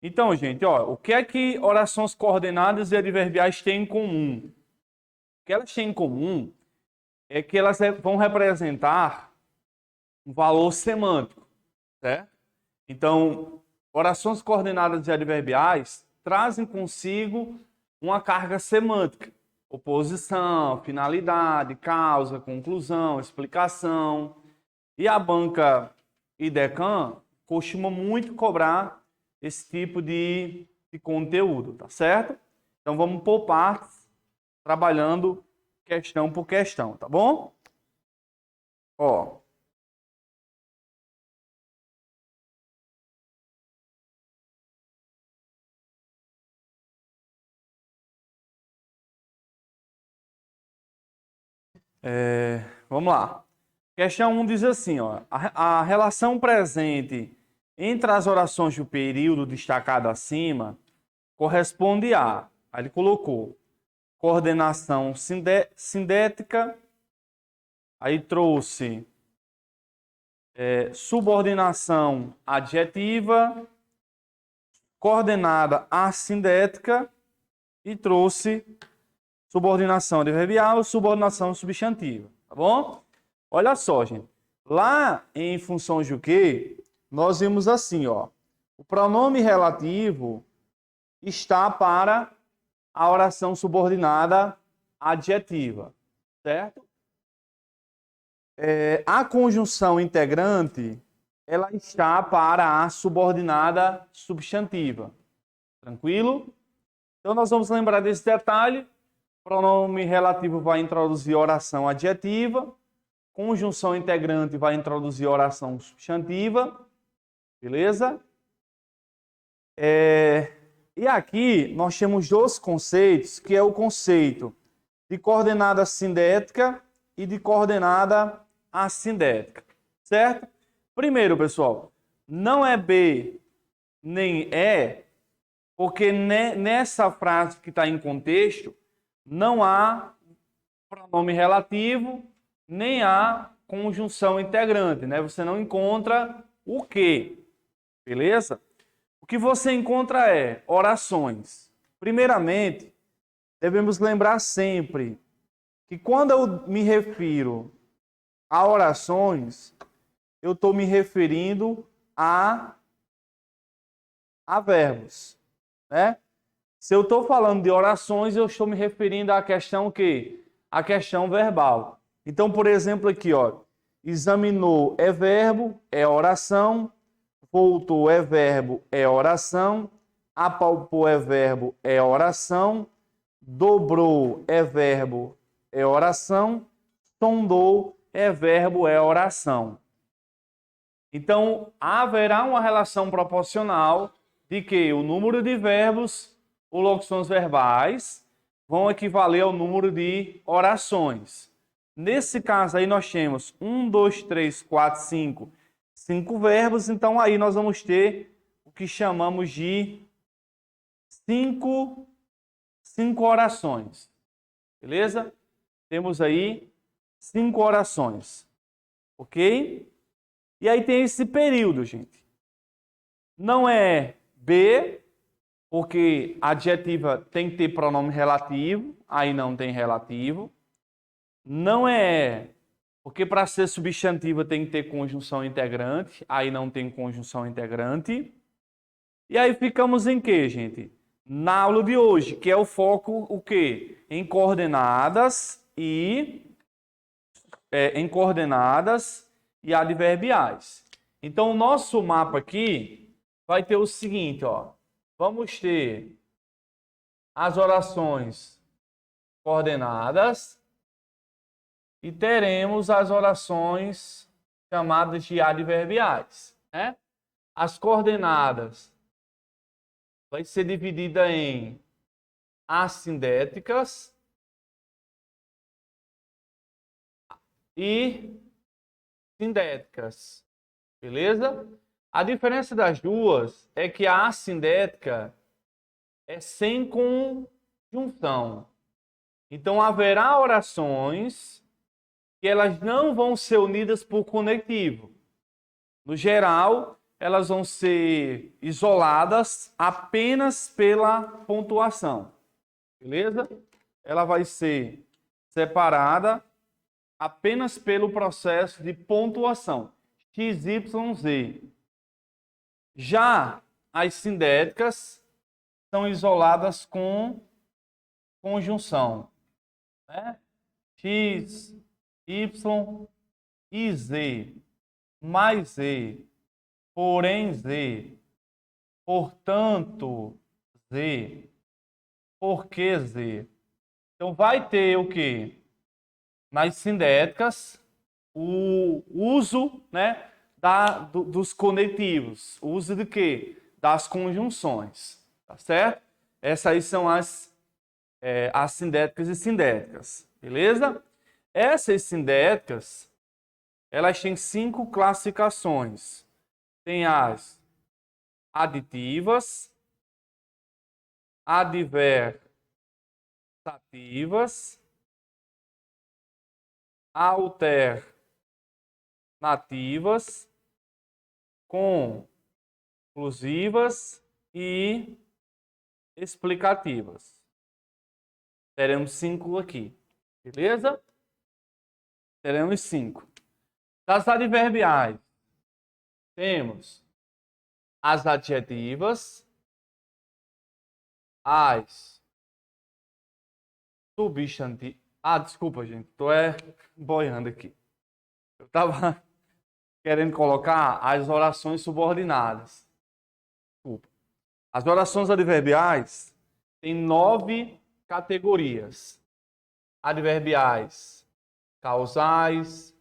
Então, gente, ó, o que é que orações coordenadas e adverbiais têm em comum? O que elas têm em comum é que elas vão representar um valor semântico, certo? Então, orações coordenadas e adverbiais trazem consigo uma carga semântica. Oposição, finalidade, causa, conclusão, explicação. E a banca IDECAM costuma muito cobrar esse tipo de conteúdo, tá certo? Então vamos por partes, trabalhando questão por questão, tá bom? Ó, vamos lá. Questão 1 diz assim, ó, a relação presente entre as orações do período destacado acima corresponde a, aí ele colocou, coordenação sindética, aí trouxe subordinação adjetiva, coordenada assindética e trouxe subordinação adverbial, subordinação substantiva, tá bom? Olha só, gente. Lá em funções de o quê? Nós vimos assim, ó. O pronome relativo está para a oração subordinada adjetiva, certo? A conjunção integrante, ela está para a subordinada substantiva. Tranquilo? Então, nós vamos lembrar desse detalhe. Pronome relativo vai introduzir oração adjetiva. Conjunção integrante vai introduzir oração substantiva. Beleza? E aqui nós temos dois conceitos, que é o conceito de coordenada sindética e de coordenada assindética. Certo? Primeiro, pessoal, não é B nem E, porque nessa frase que está em contexto, não há pronome relativo, nem há conjunção integrante, né? Você não encontra o que, beleza? O que você encontra é orações. Primeiramente, devemos lembrar sempre que quando eu me refiro a orações, eu estou me referindo a verbos, né? Se eu estou falando de orações, eu estou me referindo à questão que? A questão verbal. Então, por exemplo, aqui, ó, examinou é verbo, é oração, voltou é verbo, é oração, apalpou é verbo, é oração, dobrou é verbo, é oração, sondou é verbo, é oração. Então, haverá uma relação proporcional de que o número de verbos ou locuções verbais vão equivaler ao número de orações. Nesse caso aí nós temos 1, 2, 3, 4, 5, 5 verbos, então aí nós vamos ter o que chamamos de 5 orações. Beleza? Temos aí 5 orações. Ok? E aí tem esse período, gente. Não é B, porque adjetiva tem que ter pronome relativo, aí não tem relativo. Não é porque para ser substantiva tem que ter conjunção integrante, aí não tem conjunção integrante. E aí ficamos em quê, gente? Na aula de hoje, que é o foco o quê? Em coordenadas e adverbiais. Então o nosso mapa aqui vai ter o seguinte, ó. Vamos ter as orações coordenadas e teremos as orações chamadas de adverbiais, né? As coordenadas vai ser dividida em assindéticas e sindéticas, beleza? A diferença das duas é que a assindética é sem conjunção. Então haverá orações que elas não vão ser unidas por conectivo. No geral, elas vão ser isoladas apenas pela pontuação. Beleza? Ela vai ser separada apenas pelo processo de pontuação. X, Y, Z. Já as sindéticas são isoladas com conjunção, né? X, Y e Z, mais Z, porém Z, portanto Z, porque Z. Então vai ter o quê? Nas sindéticas, o uso, né, dos conectivos. O uso de quê? Das conjunções. Tá certo? Essas aí são as sindéticas e sindéticas. Beleza? Essas sindéticas, elas têm 5 classificações. Tem as aditivas, adversativas, alternativas, conclusivas e explicativas. Teremos 5 aqui, beleza? Teremos 5. Das adverbiais, temos as adjetivas, as substantivas. Desculpa, gente, tô boiando aqui. Eu estava querendo colocar as orações subordinadas. Desculpa. As orações adverbiais têm 9 categorias. Adverbiais causais,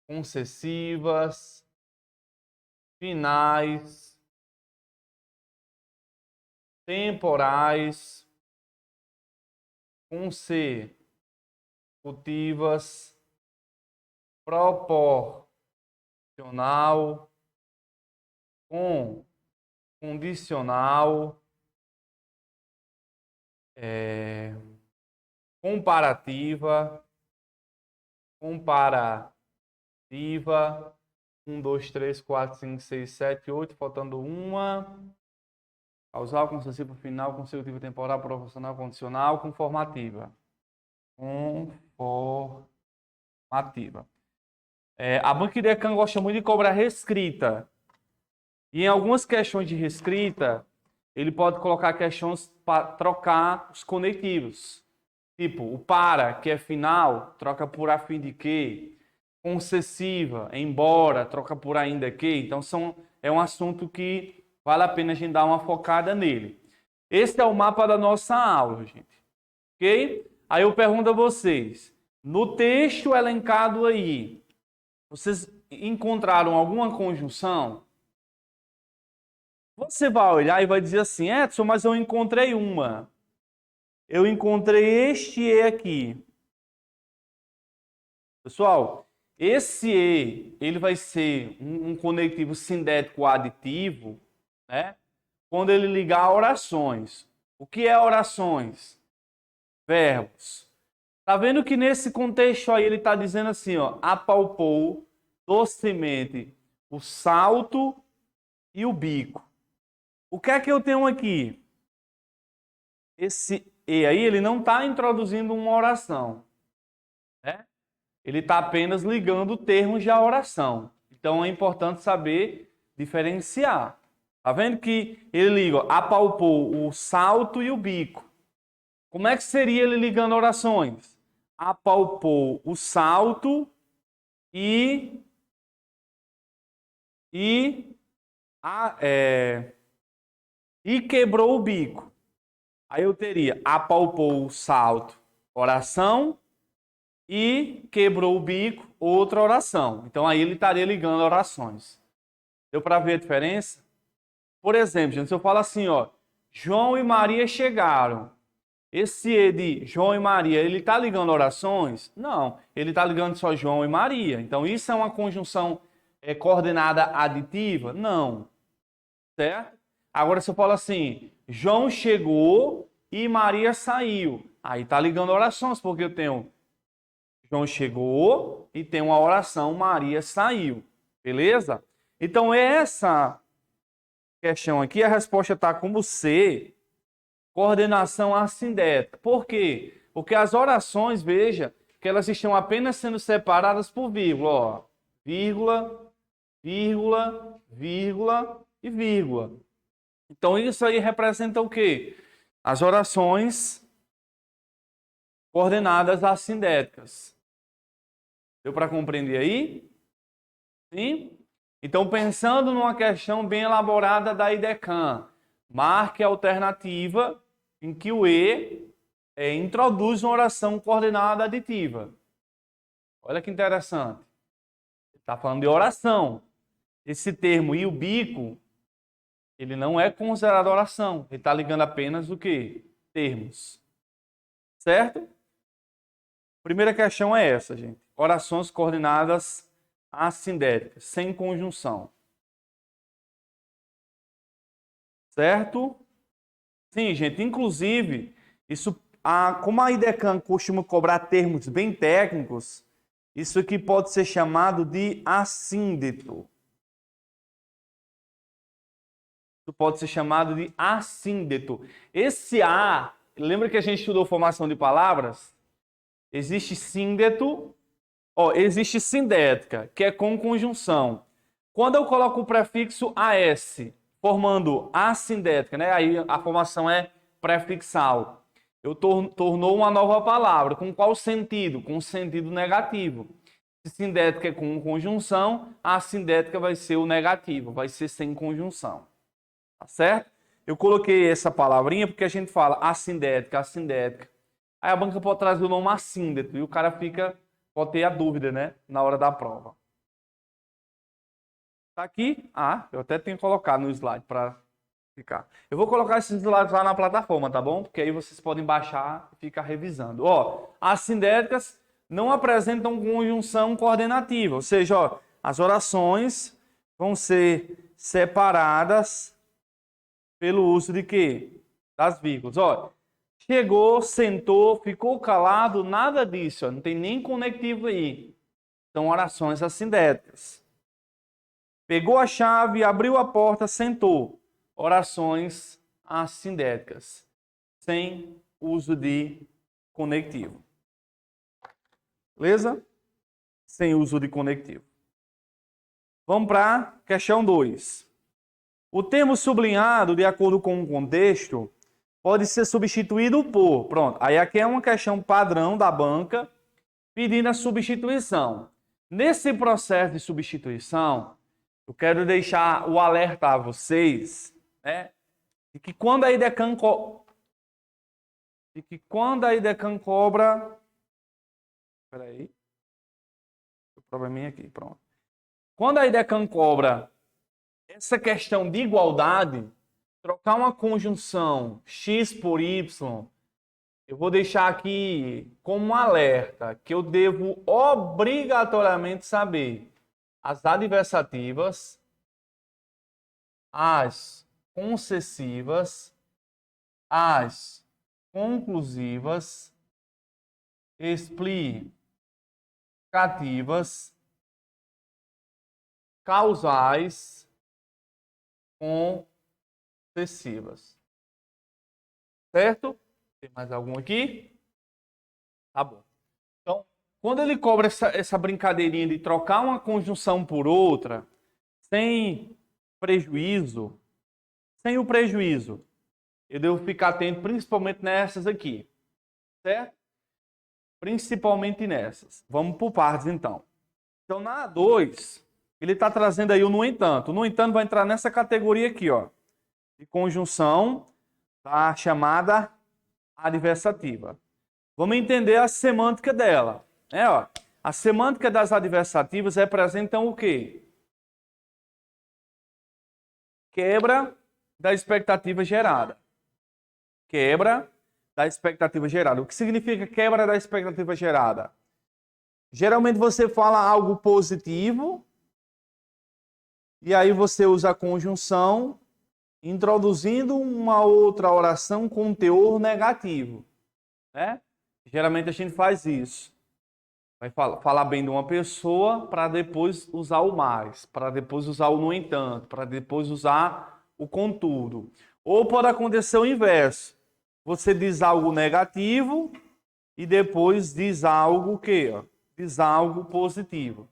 concessivas, finais, temporais, consecutivas, proporcional, condicional, comparativa, 1, 2, 3, 4, 5, 6, 7, 8, faltando uma. Causal, concessiva, final, consecutiva, temporal, proporcional, condicional, conformativa. Conformativa. A Banca IDECAN gosta muito de cobrar reescrita. E em algumas questões de reescrita, ele pode colocar questões para trocar os conectivos. Tipo, o para, que é final, troca por a fim de que. Concessiva, embora, troca por ainda que. Então, é um assunto que vale a pena a gente dar uma focada nele. Esse é o mapa da nossa aula, gente. Ok? Aí eu pergunto a vocês, no texto elencado aí, vocês encontraram alguma conjunção? Você vai olhar e vai dizer assim, Edson, mas eu encontrei uma. Eu encontrei este E aqui. Pessoal, esse E, ele vai ser um conectivo sindético aditivo, né? Quando ele ligar a orações. O que é orações? Verbos. Tá vendo que nesse contexto aí ele está dizendo assim, ó, apalpou docemente o salto e o bico. O que é que eu tenho aqui? Esse E aí, ele não está introduzindo uma oração, né? Ele está apenas ligando termos de oração. Então, é importante saber diferenciar. Tá vendo que ele liga, ó, apalpou o salto e o bico. Como é que seria ele ligando orações? Apalpou o salto e quebrou o bico. Aí eu teria apalpou o salto, oração, e quebrou o bico, outra oração. Então aí ele estaria ligando orações. Deu para ver a diferença? Por exemplo, gente, se eu falo assim, ó, João e Maria chegaram. Esse E de João e Maria, ele está ligando orações? Não, ele está ligando só João e Maria. Então isso é uma conjunção coordenada aditiva? Não. Certo? Agora se eu falo assim, João chegou e Maria saiu. Aí está ligando orações, porque eu tenho João chegou e tem uma oração, Maria saiu. Beleza? Então, essa questão aqui, a resposta está como C, coordenação assindética. Por quê? Porque as orações, veja, que elas estão apenas sendo separadas por vírgula, ó. Vírgula, vírgula, vírgula e vírgula. Então, isso aí representa o quê? As orações coordenadas assindéticas. Deu para compreender aí? Sim? Então, pensando numa questão bem elaborada da IDECAM, marque a alternativa em que o E introduz uma oração coordenada aditiva. Olha que interessante. Está falando de oração. Esse termo e o bico, ele não é considerado oração. Ele está ligando apenas o quê? Termos. Certo? Primeira questão é essa, gente. Orações coordenadas assindéticas, sem conjunção. Certo? Sim, gente. Inclusive, como a IDECAM costuma cobrar termos bem técnicos, isso aqui pode ser chamado de assíndeto. Isso pode ser chamado de assíndeto. Esse A, lembra que a gente estudou formação de palavras? Existe síndeto, existe sindética, que é com conjunção. Quando eu coloco o prefixo AS, formando assindética, né? Aí a formação é prefixal. Eu tornou uma nova palavra. Com qual sentido? Com sentido negativo. Se sindética é com conjunção, a assindética vai ser o negativo, vai ser sem conjunção. Tá certo? Eu coloquei essa palavrinha porque a gente fala assindética, assindética. Aí a banca pode trazer o nome assíndeto e o cara pode ter a dúvida, né? Na hora da prova. Tá aqui? Eu até tenho que colocar no slide para ficar. Eu vou colocar esses slides lá na plataforma, tá bom? Porque aí vocês podem baixar e ficar revisando. As sindéticas não apresentam conjunção coordenativa, ou seja, as orações vão ser separadas pelo uso de quê? Das vírgulas. Chegou, sentou, ficou calado, nada disso, não tem nem conectivo aí. São orações assindéticas. Pegou a chave, abriu a porta, sentou. Orações assindéticas, sem uso de conectivo. Beleza? Sem uso de conectivo. Vamos para a questão 2. O termo sublinhado, de acordo com o contexto, pode ser substituído por... Pronto, aí aqui é uma questão padrão da banca pedindo a substituição. Nesse processo de substituição, eu quero deixar o alerta a vocês, né, de que quando a IDECAM cobra... Espera aí. O probleminha aqui, pronto. Quando a IDECAM cobra essa questão de igualdade, trocar uma conjunção x por y, eu vou deixar aqui como um alerta que eu devo obrigatoriamente saber as adversativas, as concessivas, as conclusivas, explicativas, causais, concessivas. Certo? Tem mais algum aqui? Tá bom. Então, quando ele cobra essa brincadeirinha de trocar uma conjunção por outra, sem o prejuízo, eu devo ficar atento principalmente nessas aqui. Certo? Principalmente nessas. Vamos por partes, então. Então, na A2, ele está trazendo aí o no entanto. O no entanto vai entrar nessa categoria aqui, de conjunção da chamada adversativa. Vamos entender a semântica dela. A semântica das adversativas representam o quê? Quebra da expectativa gerada. Quebra da expectativa gerada. O que significa quebra da expectativa gerada? Geralmente você fala algo positivo e aí você usa a conjunção introduzindo uma outra oração com teor negativo, né? Geralmente a gente faz isso. Vai falar bem de uma pessoa para depois usar o mais, para depois usar o no entanto, para depois usar o contudo. Ou pode acontecer o inverso. Você diz algo negativo e depois diz algo o quê? Diz algo positivo.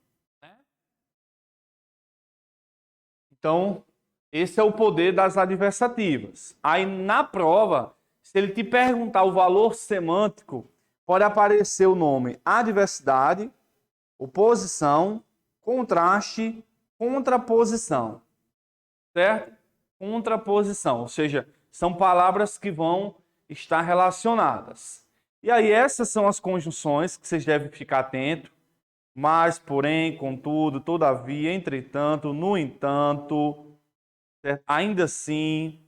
Então, esse é o poder das adversativas. Aí na prova, se ele te perguntar o valor semântico, pode aparecer o nome adversidade, oposição, contraste, contraposição. Certo? Contraposição, ou seja, são palavras que vão estar relacionadas. E aí essas são as conjunções que vocês devem ficar atentos. Mas, porém, contudo, todavia, entretanto, no entanto, certo? Ainda assim.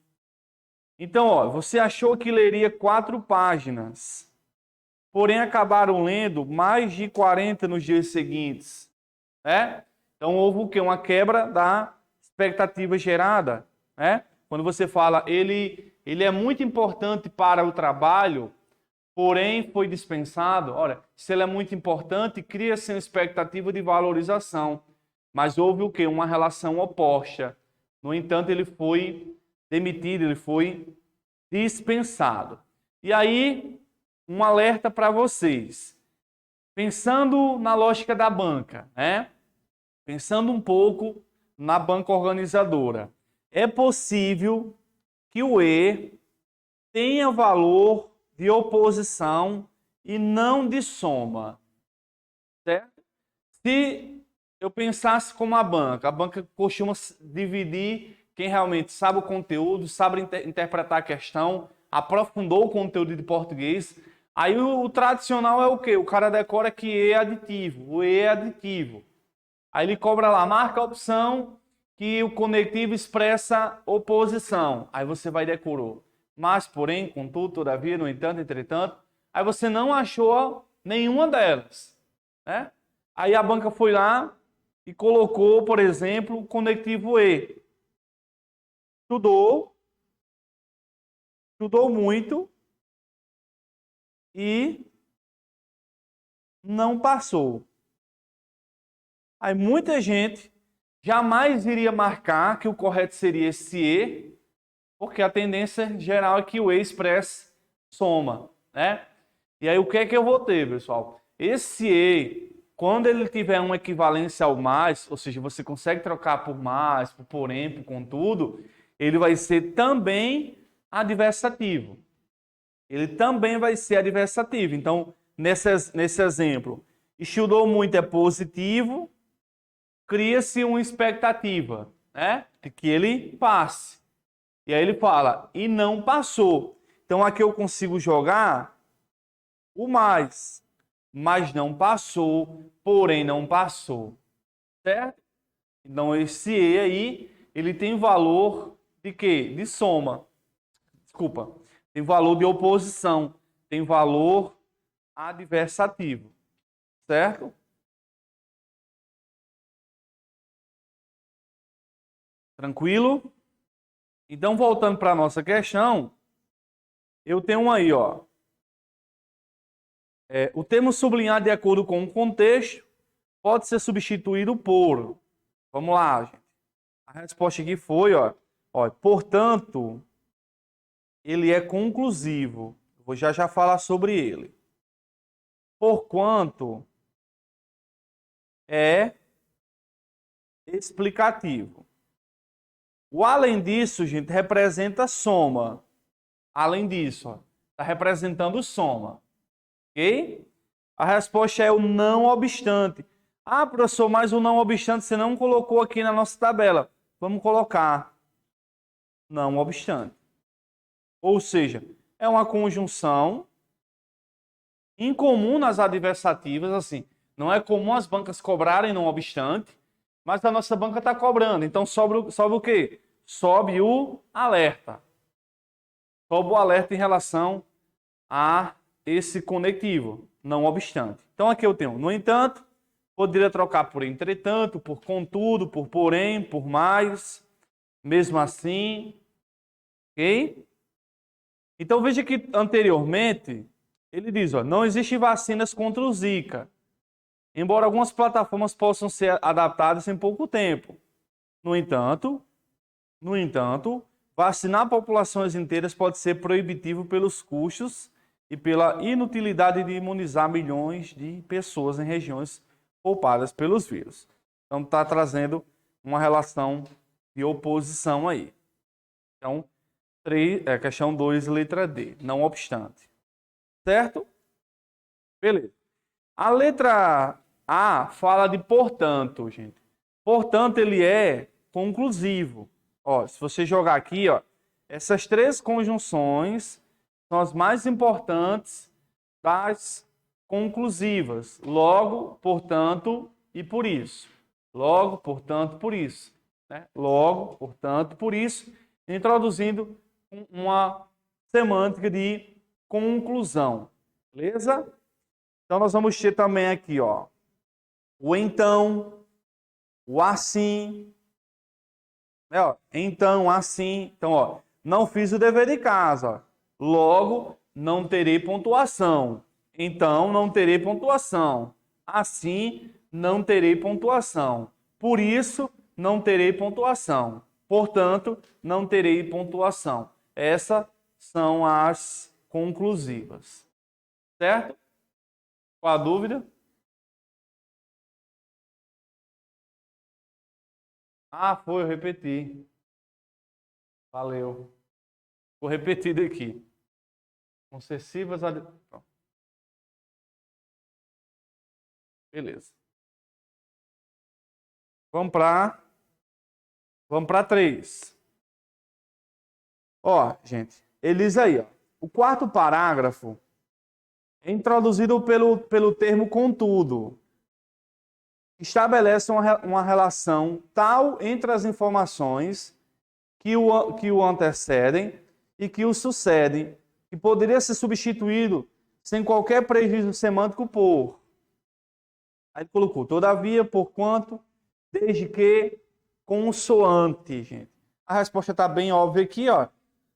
Então, ó, você achou que leria 4 páginas, porém acabaram lendo mais de 40 nos dias seguintes, né? Então houve o quê? Uma quebra da expectativa gerada, né? Quando você fala ele é muito importante para o trabalho, porém foi dispensado. Olha, se ele é muito importante, cria-se uma expectativa de valorização. Mas houve o quê? Uma relação oposta. No entanto, ele foi demitido, ele foi dispensado. E aí, um alerta para vocês. Pensando na lógica da banca, né? Pensando um pouco na banca organizadora. É possível que o E tenha valor de oposição e não de soma, certo? Se eu pensasse como a banca costuma dividir quem realmente sabe o conteúdo, sabe interpretar a questão, aprofundou o conteúdo de português. Aí o tradicional é o quê? O cara decora que E é aditivo, o E é aditivo. Aí ele cobra lá, marca a opção que o conectivo expressa oposição. Aí você vai decorou. Mas, porém, contudo, todavia, no entanto, entretanto, aí você não achou nenhuma delas, né? Aí a banca foi lá e colocou, por exemplo, o conectivo E. Estudou muito e não passou. Aí muita gente jamais iria marcar que o correto seria esse E, porque a tendência geral é que o E expresse soma, né? E aí o que é que eu vou ter, pessoal? Esse E, quando ele tiver uma equivalência ao mais, ou seja, você consegue trocar por mais, por porém, por contudo, ele vai ser também adversativo. Ele também vai ser adversativo. Então, nesse exemplo, estudou muito é positivo, cria-se uma expectativa, né, de que ele passe. E aí ele fala, e não passou. Então aqui eu consigo jogar o mais, mas não passou, porém não passou, certo? Então esse E aí, ele tem valor de quê? De soma. Desculpa. Tem valor de oposição, tem valor adversativo, certo? Tranquilo? Então, voltando para a nossa questão, eu tenho um aí, ó. O termo sublinhar de acordo com o contexto pode ser substituído por. Vamos lá, gente. A resposta aqui foi, ó, portanto, ele é conclusivo. Vou já falar sobre ele. Porquanto é explicativo. O além disso, gente, representa soma. Além disso, está representando soma. Ok? A resposta é o não obstante. Ah, professor, mas o não obstante você não colocou aqui na nossa tabela. Vamos colocar não obstante. Ou seja, é uma conjunção incomum nas adversativas, assim. Não é comum as bancas cobrarem não obstante, mas a nossa banca está cobrando. Então sobe o quê? Sobe o alerta. Sobe o alerta em relação a esse conectivo, não obstante. Então aqui eu tenho, no entanto, poderia trocar por entretanto, por contudo, por porém, por mais, mesmo assim, ok? Então veja que anteriormente ele diz, ó, não existe vacinas contra o Zika. embora algumas plataformas possam ser adaptadas em pouco tempo. No entanto, vacinar populações inteiras pode ser proibitivo pelos custos e pela inutilidade de imunizar milhões de pessoas em regiões poupadas pelos vírus. Então, está trazendo uma relação de oposição aí. Então, questão 2, letra D, não obstante. Certo? Beleza. A letra A fala de portanto, gente. Portanto, ele é conclusivo. Ó, se você jogar aqui, ó, essas 3 conjunções são as mais importantes das conclusivas. Logo, portanto e por isso. Logo, portanto, por isso. Né? Logo, portanto, por isso. Introduzindo uma semântica de conclusão. Beleza? Então, nós vamos ter também aqui, ó, o então, o assim. Né, ó, então, assim. Então, ó, não fiz o dever de casa. Ó. Logo, não terei pontuação. Então, não terei pontuação. Assim, não terei pontuação. Por isso, não terei pontuação. Portanto, não terei pontuação. Essas são as conclusivas. Certo? Qual a dúvida? Ah, foi, eu repeti. Valeu. Vou repetir aqui. Concessivas. Beleza. Vamos para 3. Ó, gente, eles aí, ó. O quarto parágrafo é introduzido pelo termo contudo. Estabelece uma relação tal entre as informações que o antecedem e que o sucedem, que poderia ser substituído sem qualquer prejuízo semântico por. Aí ele colocou, todavia, porquanto, desde que, consoante, gente. A resposta está bem óbvia aqui, ó.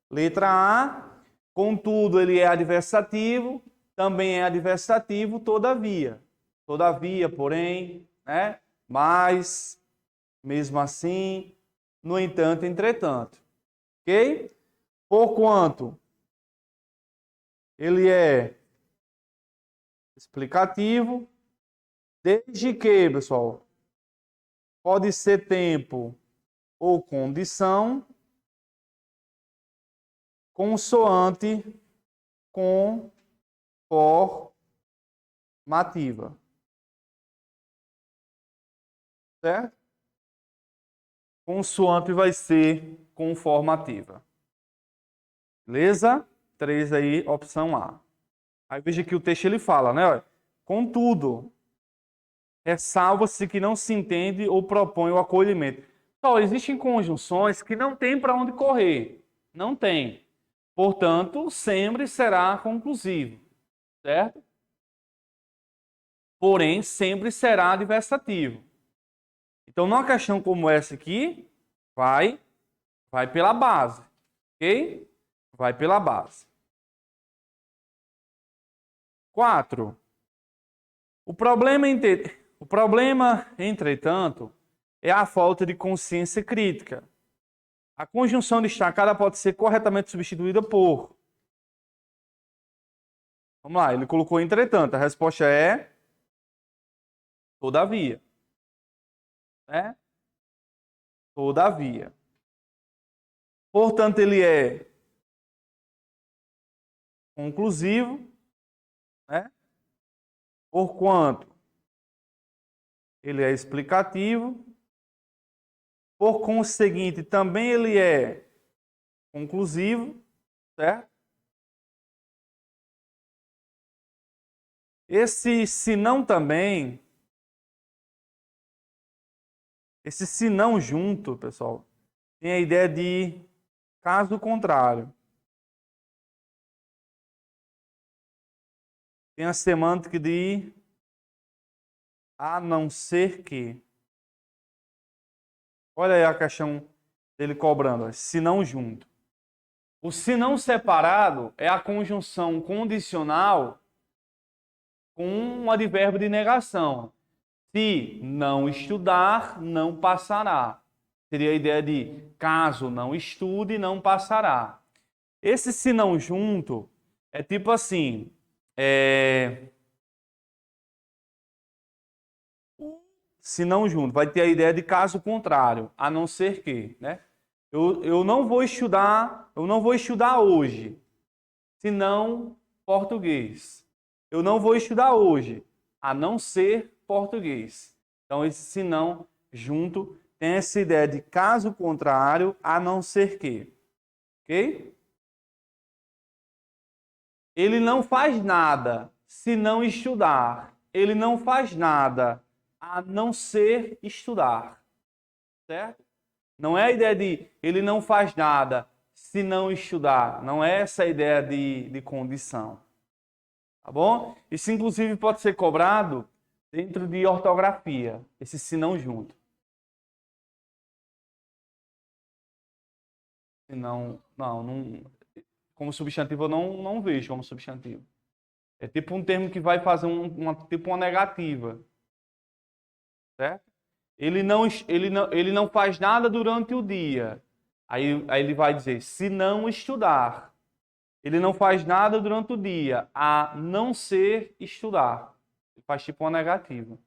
Letra A, contudo, ele é adversativo, também é adversativo, todavia. Todavia, porém, né? Mas, mesmo assim, no entanto, entretanto. Ok? Porquanto, ele é explicativo, desde que, pessoal, pode ser tempo ou condição, consoante com formativa. Certo? Consoante vai ser conformativa. Beleza? 3 aí, opção A. Aí veja que o texto ele fala, né? Contudo, ressalva-se que não se entende ou propõe o acolhimento. Só existem conjunções que não tem para onde correr. Não tem. Portanto, sempre será conclusivo. Certo? Porém, sempre será adversativo. Então, numa questão como essa aqui, vai pela base. Ok? Vai pela base. 4. O problema, entretanto, é a falta de consciência crítica. A conjunção destacada pode ser corretamente substituída por. Vamos lá, ele colocou entretanto. A resposta é todavia. Né? Todavia. Portanto, ele é conclusivo, né? Porquanto ele é explicativo, por conseguinte, também ele é conclusivo, certo? Esse senão também, esse senão junto, pessoal, tem a ideia de caso contrário. Tem a semântica de a não ser que. Olha aí a questão dele cobrando, se não junto. O se não separado é a conjunção condicional com um advérbio de negação. Se não estudar, não passará. Seria a ideia de caso não estude, não passará. Esse se não junto é tipo assim, se não junto, vai ter a ideia de caso contrário, a não ser que, né? Eu não vou estudar hoje, senão português. Eu não vou estudar hoje, a não ser português. Então, esse senão junto tem essa ideia de caso contrário, a não ser que. Ok? Ele não faz nada se não estudar. Ele não faz nada a não ser estudar. Certo? Não é a ideia de ele não faz nada se não estudar. Não é essa a ideia de condição. Tá bom? Isso, inclusive, pode ser cobrado dentro de ortografia, esse se não junto. Se não, como substantivo eu não vejo como substantivo. É tipo um termo que vai fazer tipo uma negativa, certo? Ele não faz nada durante o dia. Aí ele vai dizer, se não estudar. Ele não faz nada durante o dia, a não ser estudar. Ele faz tipo uma negativa.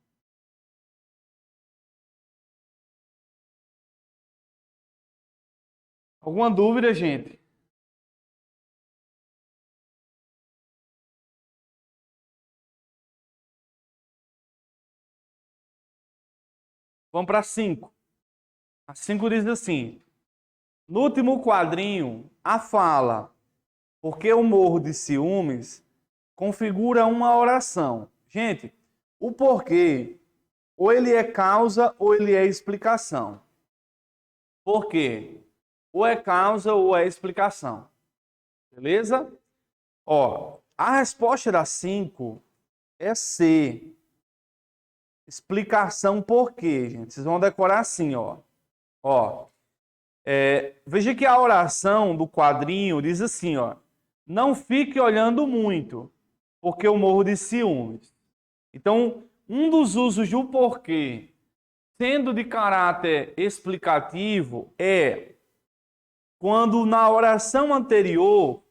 Alguma dúvida, gente? Vamos para 5. A 5 diz assim: no último quadrinho, a fala, porque eu morro de ciúmes, configura uma oração. Gente, o porquê, ou ele é causa ou ele é explicação. Por quê? Ou é causa ou é explicação. Beleza? Ó, a resposta da 5 é C. Explicação por quê, gente. Vocês vão decorar assim, ó. Ó, veja que a oração do quadrinho diz assim, ó. Não fique olhando muito, porque eu morro de ciúmes. Então, um dos usos do porquê, sendo de caráter explicativo, é quando na oração anterior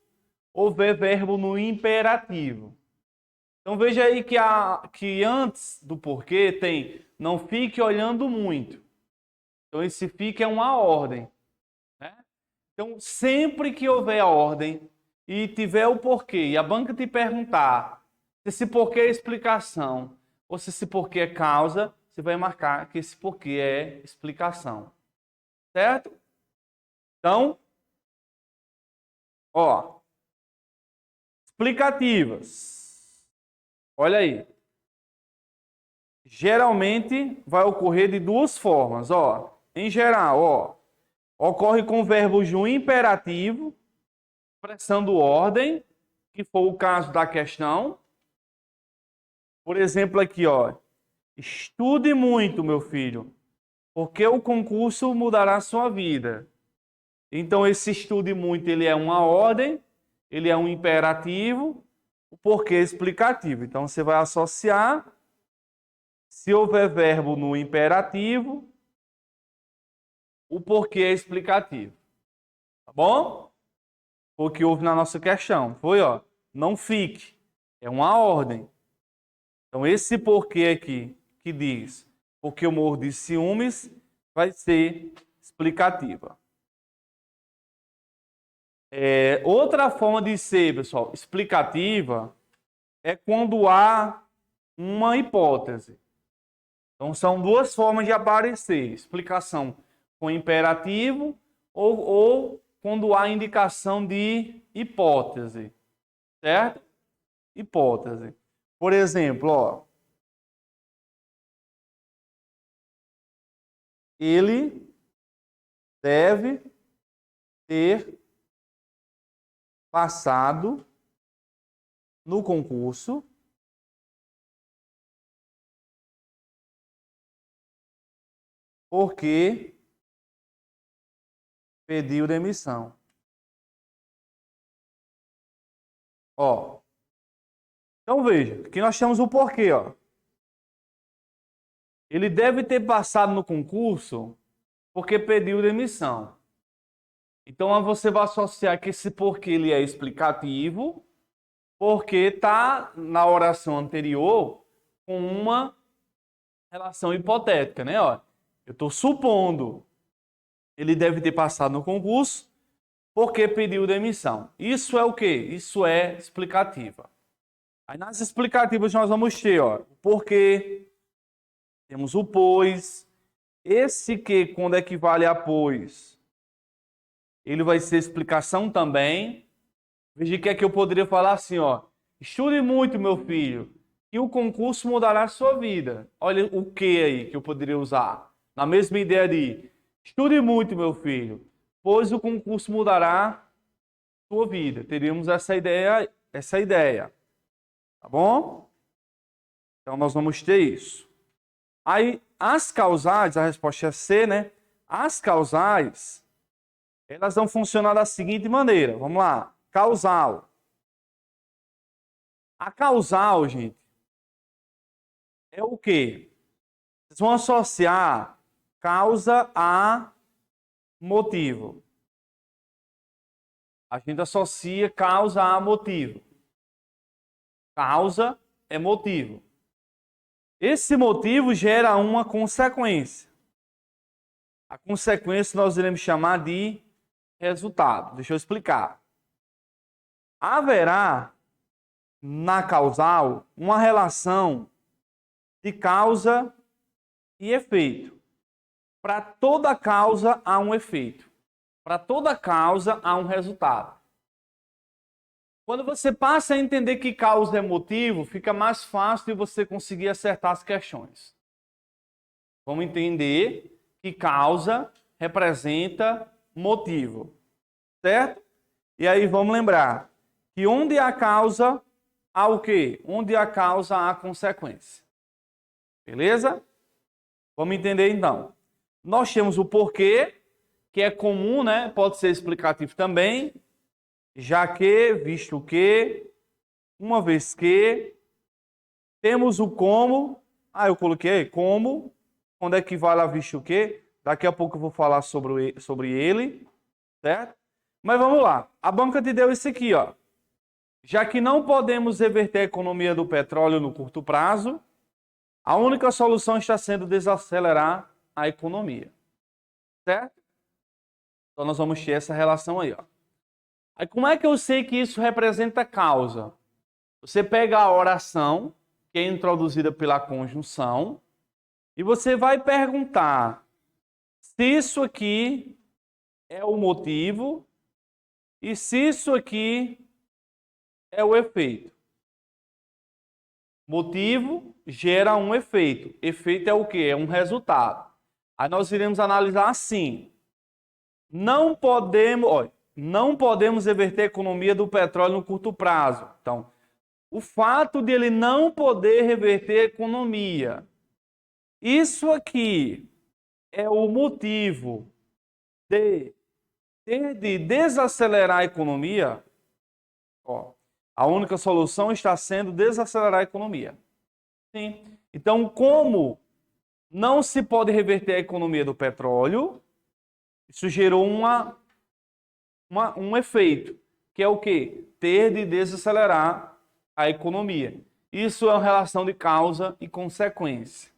houver verbo no imperativo. Então veja aí que antes do porquê tem não fique olhando muito. Então esse fique é uma ordem, né? Então sempre que houver a ordem e tiver o porquê e a banca te perguntar se esse porquê é explicação ou se esse porquê é causa, você vai marcar que esse porquê é explicação. Certo? Então, ó, explicativas. Olha aí. Geralmente vai ocorrer de duas formas, ó. Em geral, ó, ocorre com verbos de um imperativo, expressando ordem, que for o caso da questão. Por exemplo, aqui, ó. Estude muito, meu filho, porque o concurso mudará a sua vida. Então, esse estude muito, ele é uma ordem, ele é um imperativo, o porquê é explicativo. Então, você vai associar, se houver verbo no imperativo, o porquê é explicativo. Tá bom? Foi o que houve na nossa questão. Foi, ó, não fique. É uma ordem. Então, esse porquê aqui, que diz porque eu morro de ciúmes, vai ser explicativa. Outra forma de ser, pessoal, explicativa, é quando há uma hipótese. Então, são duas formas de aparecer: explicação com imperativo ou quando há indicação de hipótese. Certo? Hipótese. Por exemplo, ó, ele deve ter passado no concurso porque pediu demissão. Ó, então veja, aqui nós temos o porquê, ó. Ele deve ter passado no concurso porque pediu demissão. Então você vai associar que esse porquê ele é explicativo, porque está na oração anterior com uma relação hipotética, né? Ó, eu estou supondo ele deve ter passado no concurso porque pediu demissão. Isso é o quê? Isso é explicativa. Aí nas explicativas nós vamos ter, ó, o porquê, temos o pois, esse que quando equivale a pois, ele vai ser explicação também. Veja que é que eu poderia falar assim, ó, estude muito, meu filho, e o concurso mudará a sua vida. Olha o que aí que eu poderia usar. Na mesma ideia de estude muito, meu filho, pois o concurso mudará a sua vida. Teríamos essa ideia. Tá bom? Então nós vamos ter isso. Aí as causais, a resposta é C, né? As causais, elas vão funcionar da seguinte maneira. Vamos lá. Causal. A causal, gente, é o quê? Vocês vão associar causa a motivo. A gente associa causa a motivo. Causa é motivo. Esse motivo gera uma consequência. A consequência nós iremos chamar de resultado. Deixa eu explicar. Haverá na causal uma relação de causa e efeito. Para toda causa há um efeito. Para toda causa há um resultado. Quando você passa a entender que causa é motivo, fica mais fácil de você conseguir acertar as questões. Vamos entender que causa representa motivo, certo? E aí vamos lembrar que onde há causa, há o quê? Onde há causa, há consequência. Beleza? Vamos entender então. Nós temos o porquê, que é comum, né? Pode ser explicativo também. Já que, visto que, uma vez que, temos o como. Eu coloquei como, quando equivale a visto que. Daqui a pouco eu vou falar sobre ele, certo? Mas vamos lá. A banca te deu isso aqui, ó. Já que não podemos reverter a economia do petróleo no curto prazo, a única solução está sendo desacelerar a economia, certo? Então nós vamos ter essa relação aí, ó. Aí como é que eu sei que isso representa causa? Você pega a oração, que é introduzida pela conjunção, e você vai perguntar se isso aqui é o motivo e se isso aqui é o efeito. Motivo gera um efeito. Efeito é o quê? É um resultado. Aí nós iremos analisar assim. Não podemos reverter a economia do petróleo no curto prazo. Então, o fato de ele não poder reverter a economia, isso aqui é o motivo de desacelerar a economia. Ó, a única solução está sendo desacelerar a economia. Sim. Então, como não se pode reverter a economia do petróleo, isso gerou um efeito, que é o quê? Ter de desacelerar a economia. Isso é uma relação de causa e consequência.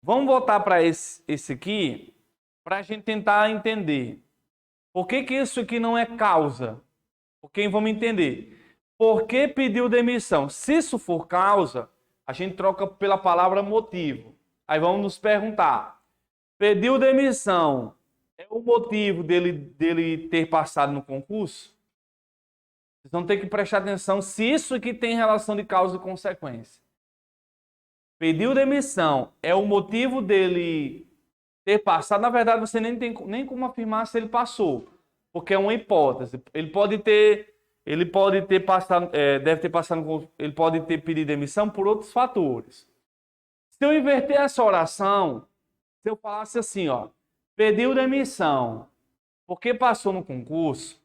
Vamos voltar para esse aqui, para a gente tentar entender. Por que isso aqui não é causa? Ok? Vamos entender. Por que pediu demissão? Se isso for causa, a gente troca pela palavra motivo. Aí vamos nos perguntar. Pediu demissão é o motivo dele ter passado no concurso? Vocês vão ter que prestar atenção se isso aqui tem relação de causa e consequência. Pediu demissão é o motivo dele ter passado. Na verdade, você nem tem nem como afirmar se ele passou, porque é uma hipótese. Ele pode ter passado, deve ter passado, ele pode ter pedido demissão por outros fatores. Se eu inverter essa oração, se eu falasse assim, ó, pediu demissão porque passou no concurso,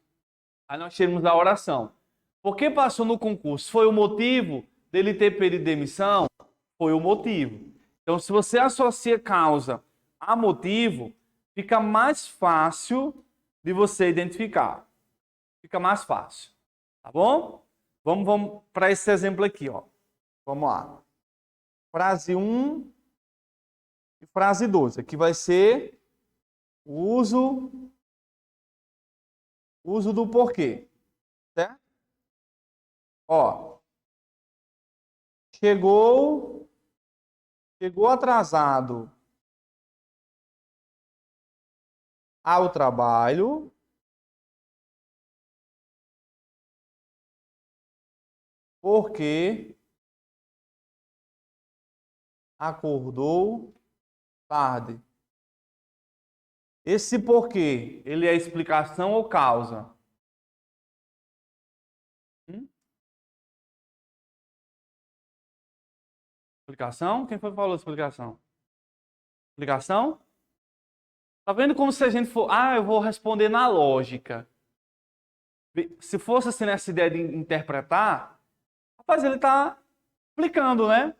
aí nós temos a oração. Porque passou no concurso foi o motivo dele ter pedido demissão? Foi o motivo. Então, se você associa causa a motivo, fica mais fácil de você identificar. Fica mais fácil. Tá bom? Vamos para esse exemplo aqui, ó. Vamos lá. Frase 1 e frase 2. Aqui vai ser o uso do porquê. Certo? Ó. Chegou atrasado ao trabalho porque acordou tarde. Esse porquê, ele é explicação ou causa? Hum? Explicação? Quem foi que falou explicação? Explicação? Tá vendo como se a gente for... Ah, eu vou responder na lógica. Se fosse assim nessa ideia de interpretar, rapaz, ele tá explicando, né?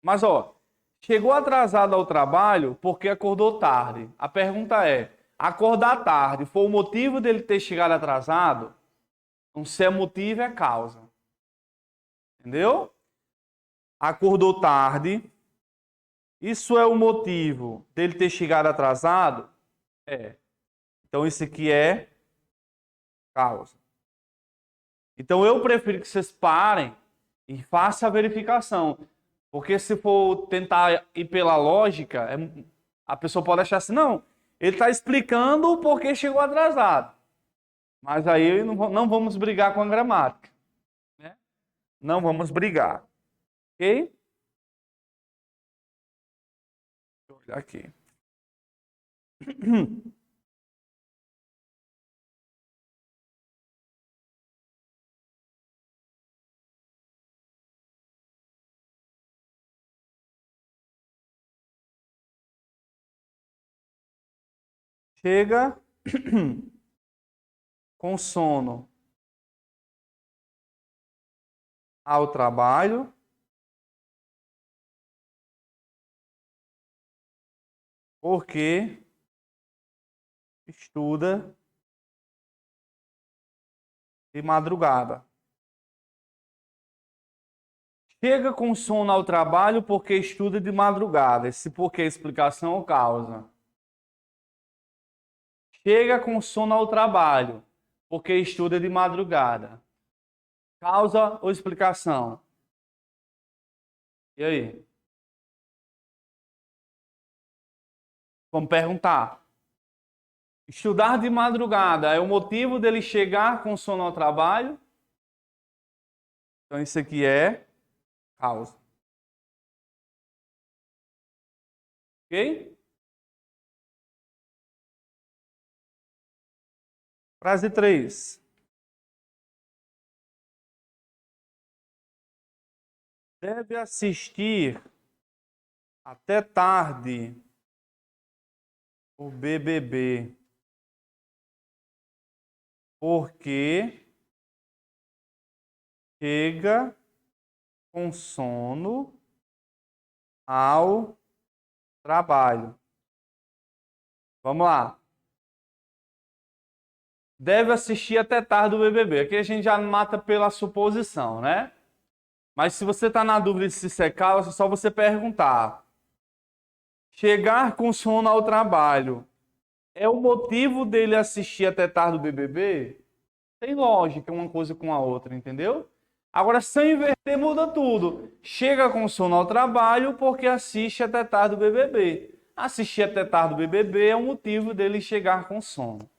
Mas, ó, chegou atrasado ao trabalho porque acordou tarde. A pergunta é, acordar tarde foi o motivo dele ter chegado atrasado? Então, se é motivo, é causa. Entendeu? Acordou tarde. Isso é o motivo dele ter chegado atrasado? É. Então, isso aqui é causa. Então, eu prefiro que vocês parem e façam a verificação. Porque se for tentar ir pela lógica, a pessoa pode achar assim, não, ele está explicando o porquê chegou atrasado. Mas aí não vamos brigar com a gramática. Né? Não vamos brigar. Ok? Deixa eu olhar aqui. Chega com sono ao trabalho porque estuda de madrugada. Chega com sono ao trabalho porque estuda de madrugada. Esse porquê é explicação ou causa? Chega com sono ao trabalho porque estuda de madrugada. Causa ou explicação? E aí? Vamos perguntar. Estudar de madrugada é o motivo dele chegar com sono ao trabalho? Então isso aqui é causa. Ok? Frase 3. Deve assistir até tarde o BBB porque chega com sono ao trabalho. Vamos lá. Deve assistir até tarde o BBB. Aqui a gente já mata pela suposição, né? Mas se você está na dúvida de se isso é causa, é só você perguntar. Chegar com sono ao trabalho é o motivo dele assistir até tarde o BBB? Tem lógica uma coisa com a outra, entendeu? Agora, se eu inverter, muda tudo. Chega com sono ao trabalho porque assiste até tarde o BBB. Assistir até tarde o BBB é o motivo dele chegar com sono.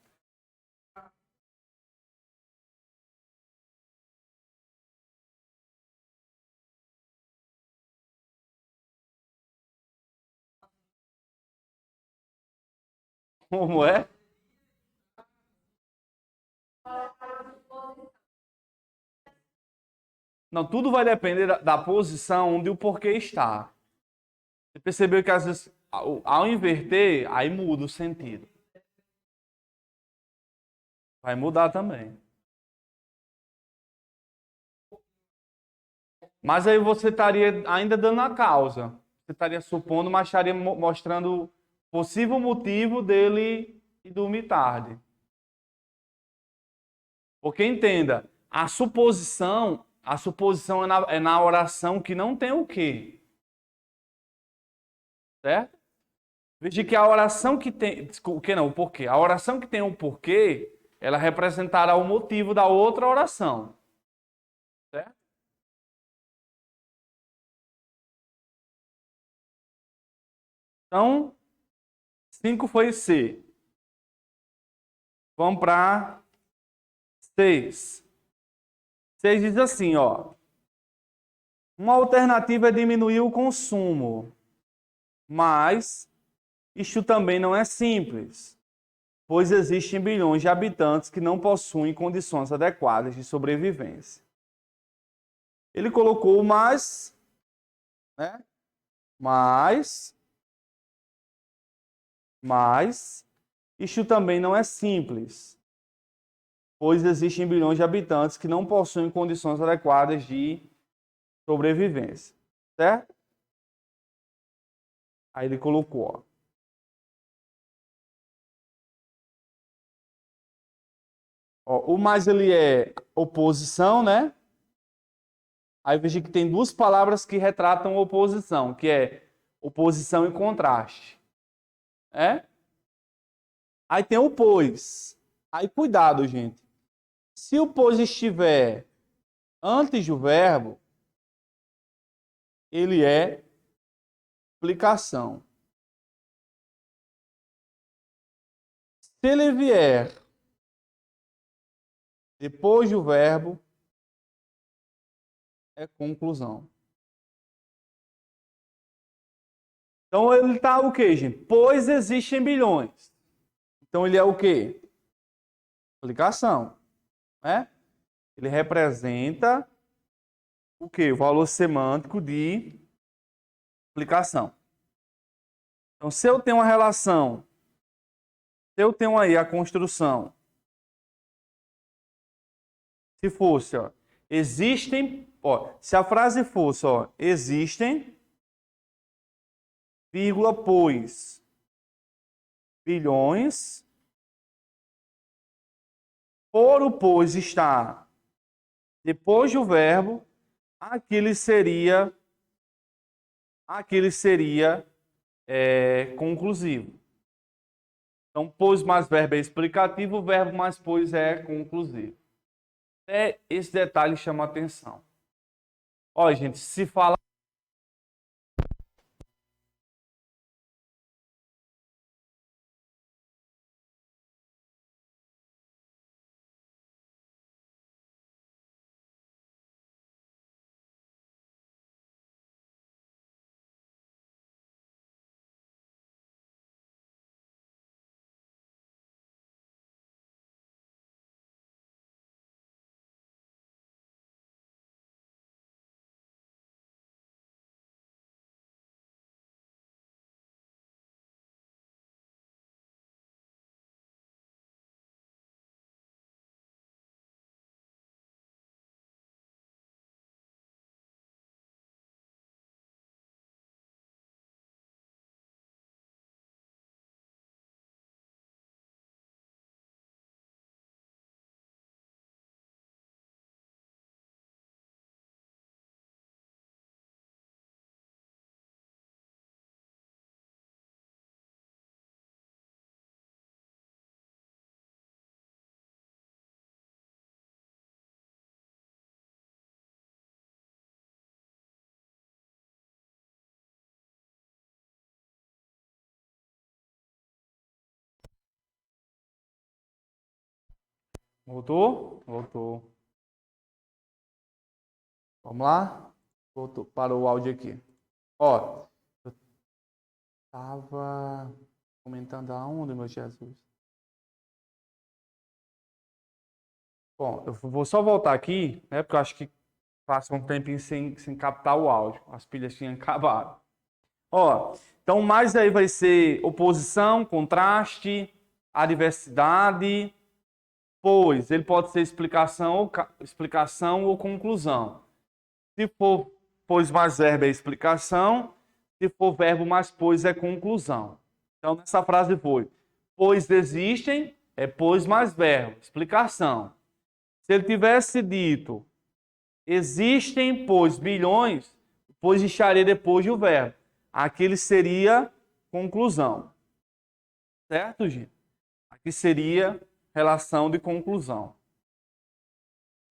Como é? Não, tudo vai depender da posição onde o porquê está. Você percebeu que às vezes, ao inverter, aí muda o sentido. Vai mudar também. Mas aí você estaria ainda dando a causa. você estaria supondo, mas estaria mostrando o possível motivo dele ir dormir tarde. Porque entenda, a suposição é na oração que não tem o quê? Certo? Veja que a oração que tem, o que não, o porquê. A oração que tem o porquê, ela representará o motivo da outra oração. Certo? Então, 5 foi C. Vamos para 6. 6 diz assim, ó. Uma alternativa é diminuir o consumo, mas isto também não é simples, pois existem bilhões de habitantes que não possuem condições adequadas de sobrevivência. Ele colocou mais, né? Mas isto também não é simples, pois existem bilhões de habitantes que não possuem condições adequadas de sobrevivência. Certo? Aí ele colocou, ó, o mais ele é oposição, né? Aí veja que tem duas palavras que retratam oposição, que é oposição e contraste. É? Aí tem o pois. Aí cuidado, gente. Se o pois estiver antes do verbo, ele é explicação. Se ele vier depois do verbo, é conclusão. Então ele está o quê, gente? Pois existem bilhões. Então ele é o quê? Explicação. Né? Ele representa o quê? O valor semântico de explicação. Então, se eu tenho uma relação, se eu tenho aí a construção, se fosse, ó, existem, ó, se a frase fosse, ó, existem, vírgula, pois, bilhões, por o pois estar depois do verbo, aquele seria conclusivo. Então, pois mais verbo é explicativo, o verbo mais pois é conclusivo. Esse detalhe chama atenção. Olha, gente, se falar. Voltou? Voltou. Vamos lá? Voltou. Parou o áudio aqui. Ó, eu tava comentando aonde, meu Jesus? Bom, eu vou só voltar aqui, né? Porque eu acho que passa um tempinho sem captar o áudio. As pilhas tinham acabado. Ó, então mais aí vai ser oposição, contraste, adversidade, pois ele pode ser explicação ou conclusão. Se for pois mais verbo é explicação, Se for verbo mais pois é conclusão. Então, nessa frase foi, pois existem, é pois mais verbo. Explicação. Se ele tivesse dito, existem, pois, bilhões, pois estaria depois do verbo. Aquele seria conclusão. Certo, gente? Aqui seria relação de conclusão.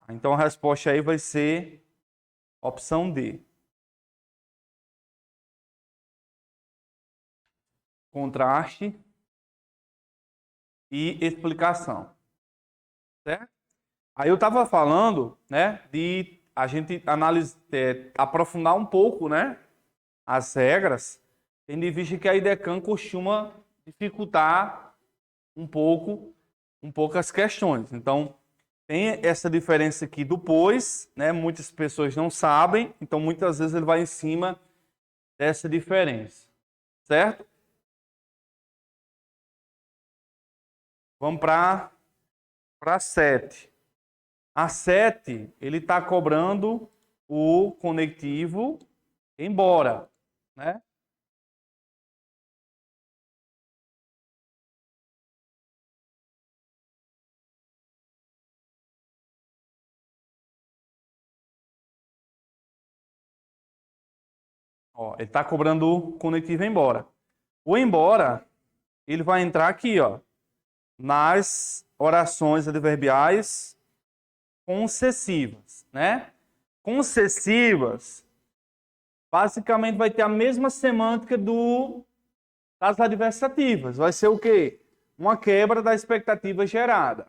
Então, a resposta aí vai ser opção D. Contraste e explicação. Certo? Aí eu estava falando, né, de a gente aprofundar um pouco, né, as regras, tendo em vista que a IDECAM costuma dificultar um pouco as questões. Então, tem essa diferença aqui do pois, né, muitas pessoas não sabem, então muitas vezes ele vai em cima dessa diferença. Certo? Vamos para 7. A 7, ele está cobrando o conectivo embora, né? Ó, ele está cobrando o conectivo embora. O embora, ele vai entrar aqui, ó, nas orações adverbiais concessivas, né? Concessivas, basicamente vai ter a mesma semântica das adversativas. Vai ser o quê? Uma quebra da expectativa gerada.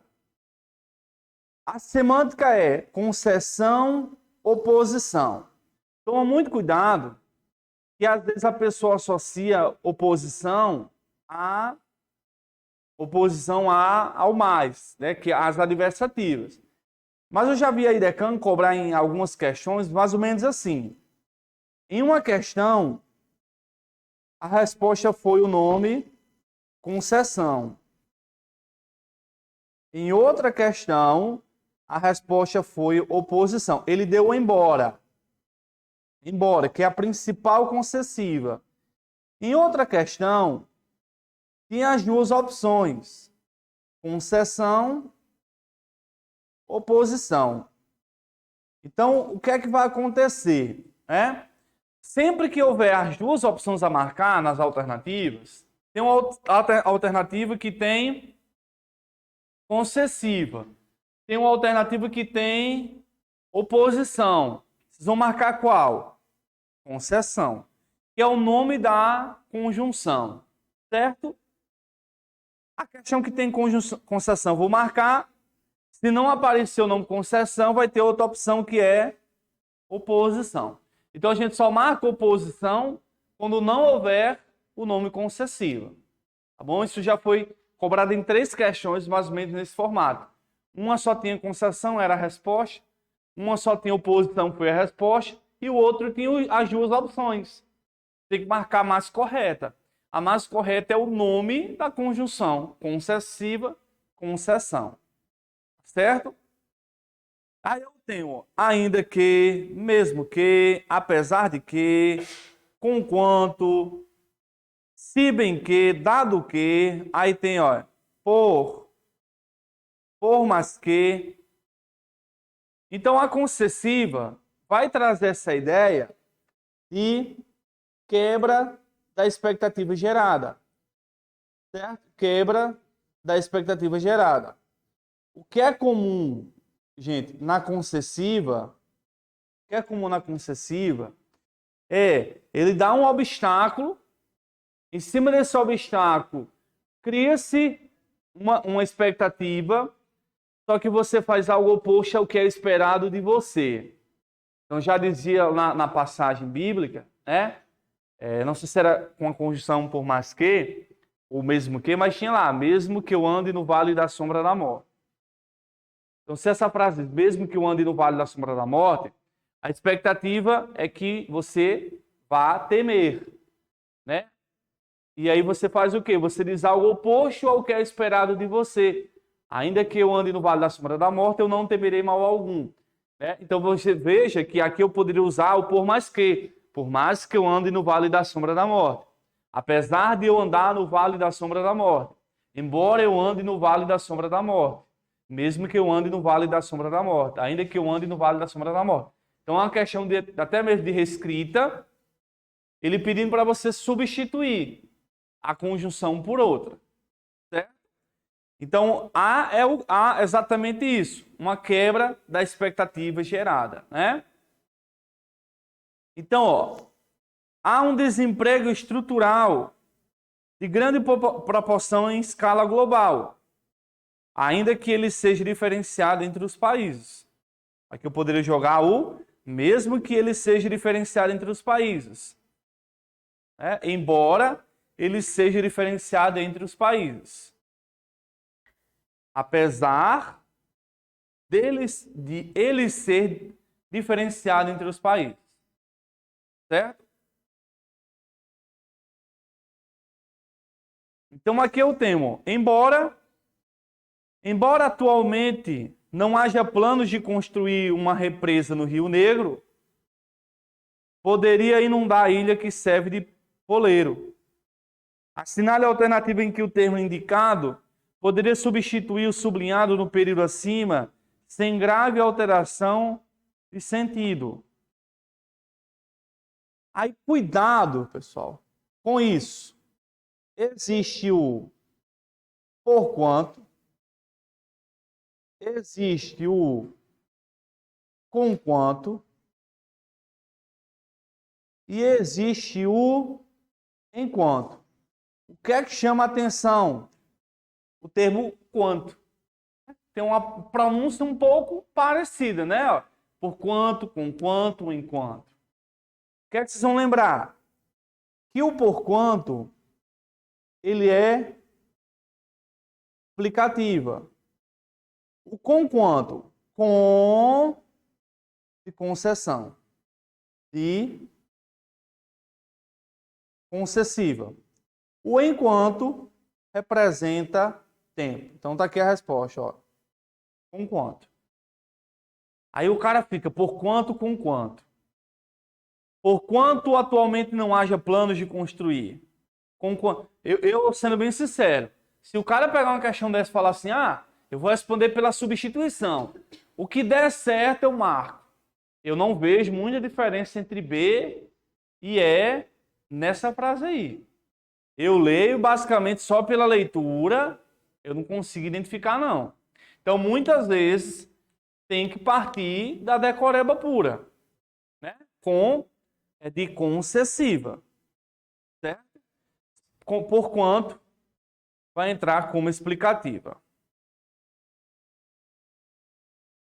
A semântica é concessão, oposição. Toma muito cuidado, que às vezes a pessoa associa oposição ao mais, né? Que as adversativas. Mas eu já vi a IDECAM cobrar em algumas questões mais ou menos assim. Em uma questão, a resposta foi o nome concessão. Em outra questão, a resposta foi oposição. Ele deu embora. Embora, que é a principal concessiva. Em outra questão, tinha as duas opções. Concessão, oposição. Então, o que é que vai acontecer? Sempre que houver as duas opções a marcar nas alternativas, tem uma alternativa que tem concessiva. Tem uma alternativa que tem oposição. Vocês vão marcar qual? Concessão. Que é o nome da conjunção. Certo? A questão que tem concessão, vou marcar. Se não aparecer o nome concessão, vai ter outra opção que é oposição. Então, a gente só marca oposição quando não houver o nome concessivo. Tá bom? Isso já foi cobrado em 3 questões, mais ou menos nesse formato. Uma só tinha concessão, era a resposta. Uma só tinha oposição, foi a resposta. E o outro tinha as duas opções. Tem que marcar a mais correta. A mais correta é o nome da conjunção. Concessiva, concessão. Certo? Aí eu tenho ainda que, mesmo que, apesar de que, conquanto, se bem que, dado que, aí tem, ó, por mais que. Então a concessiva vai trazer essa ideia de quebra da expectativa gerada. Certo? Quebra da expectativa gerada. O que é comum, gente, na concessiva, é ele dá um obstáculo, em cima desse obstáculo, cria-se uma expectativa, só que você faz algo oposto ao que é esperado de você. Então, já dizia na passagem bíblica, né? Não sei se era com a conjunção por mais que, ou mesmo que, mas tinha lá, mesmo que eu ande no vale da sombra da morte. Então, se essa frase, mesmo que eu ande no vale da sombra da morte, a expectativa é que você vá temer, né? E aí você faz o quê? Você diz algo oposto ao que é esperado de você. Ainda que eu ande no vale da sombra da morte, eu não temerei mal algum. Né? Então, você veja que aqui eu poderia usar o por mais que. por mais que eu ande no vale da sombra da morte. Apesar de eu andar no vale da sombra da morte. Embora eu ande no vale da sombra da morte. Mesmo que eu ande no vale da sombra da morte. Ainda que eu ande no vale da sombra da morte. Então é uma questão até mesmo de reescrita. Ele pedindo para você substituir a conjunção por outra. Certo? Então, há exatamente isso. Uma quebra da expectativa gerada. Né? Então, ó, há um desemprego estrutural de grande proporção em escala global, ainda que ele seja diferenciado entre os países. Aqui eu poderia jogar o mesmo que ele seja diferenciado entre os países. Embora ele seja diferenciado entre os países. Apesar de ele ser diferenciado entre os países. Certo? Então aqui eu tenho, embora atualmente não haja planos de construir uma represa no Rio Negro, poderia inundar a ilha que serve de poleiro. Assinale a alternativa em que o termo indicado poderia substituir o sublinhado no período acima, sem grave alteração de sentido. Aí, cuidado, pessoal, com isso. Existe o porquanto, existe o conquanto e existe o enquanto. O que é que chama a atenção? O termo quanto. Tem uma pronúncia um pouco parecida, né? Por quanto, com quanto, enquanto. O que é que vocês vão lembrar? Que o porquanto, ele é explicativa. O conquanto, com de concessão. De concessiva. O enquanto representa tempo. Então tá aqui a resposta, ó. Com quanto? Aí o cara fica, por quanto, com quanto? Por quanto atualmente não haja planos de construir? Com quanto? Eu sendo bem sincero, se o cara pegar uma questão dessa e falar assim, eu vou responder pela substituição. O que der certo eu marco. Eu não vejo muita diferença entre B e E nessa frase aí. Eu leio basicamente só pela leitura, eu não consigo identificar não. Então muitas vezes tem que partir da decoreba pura, né? De concessiva, certo? Por quanto vai entrar como explicativa.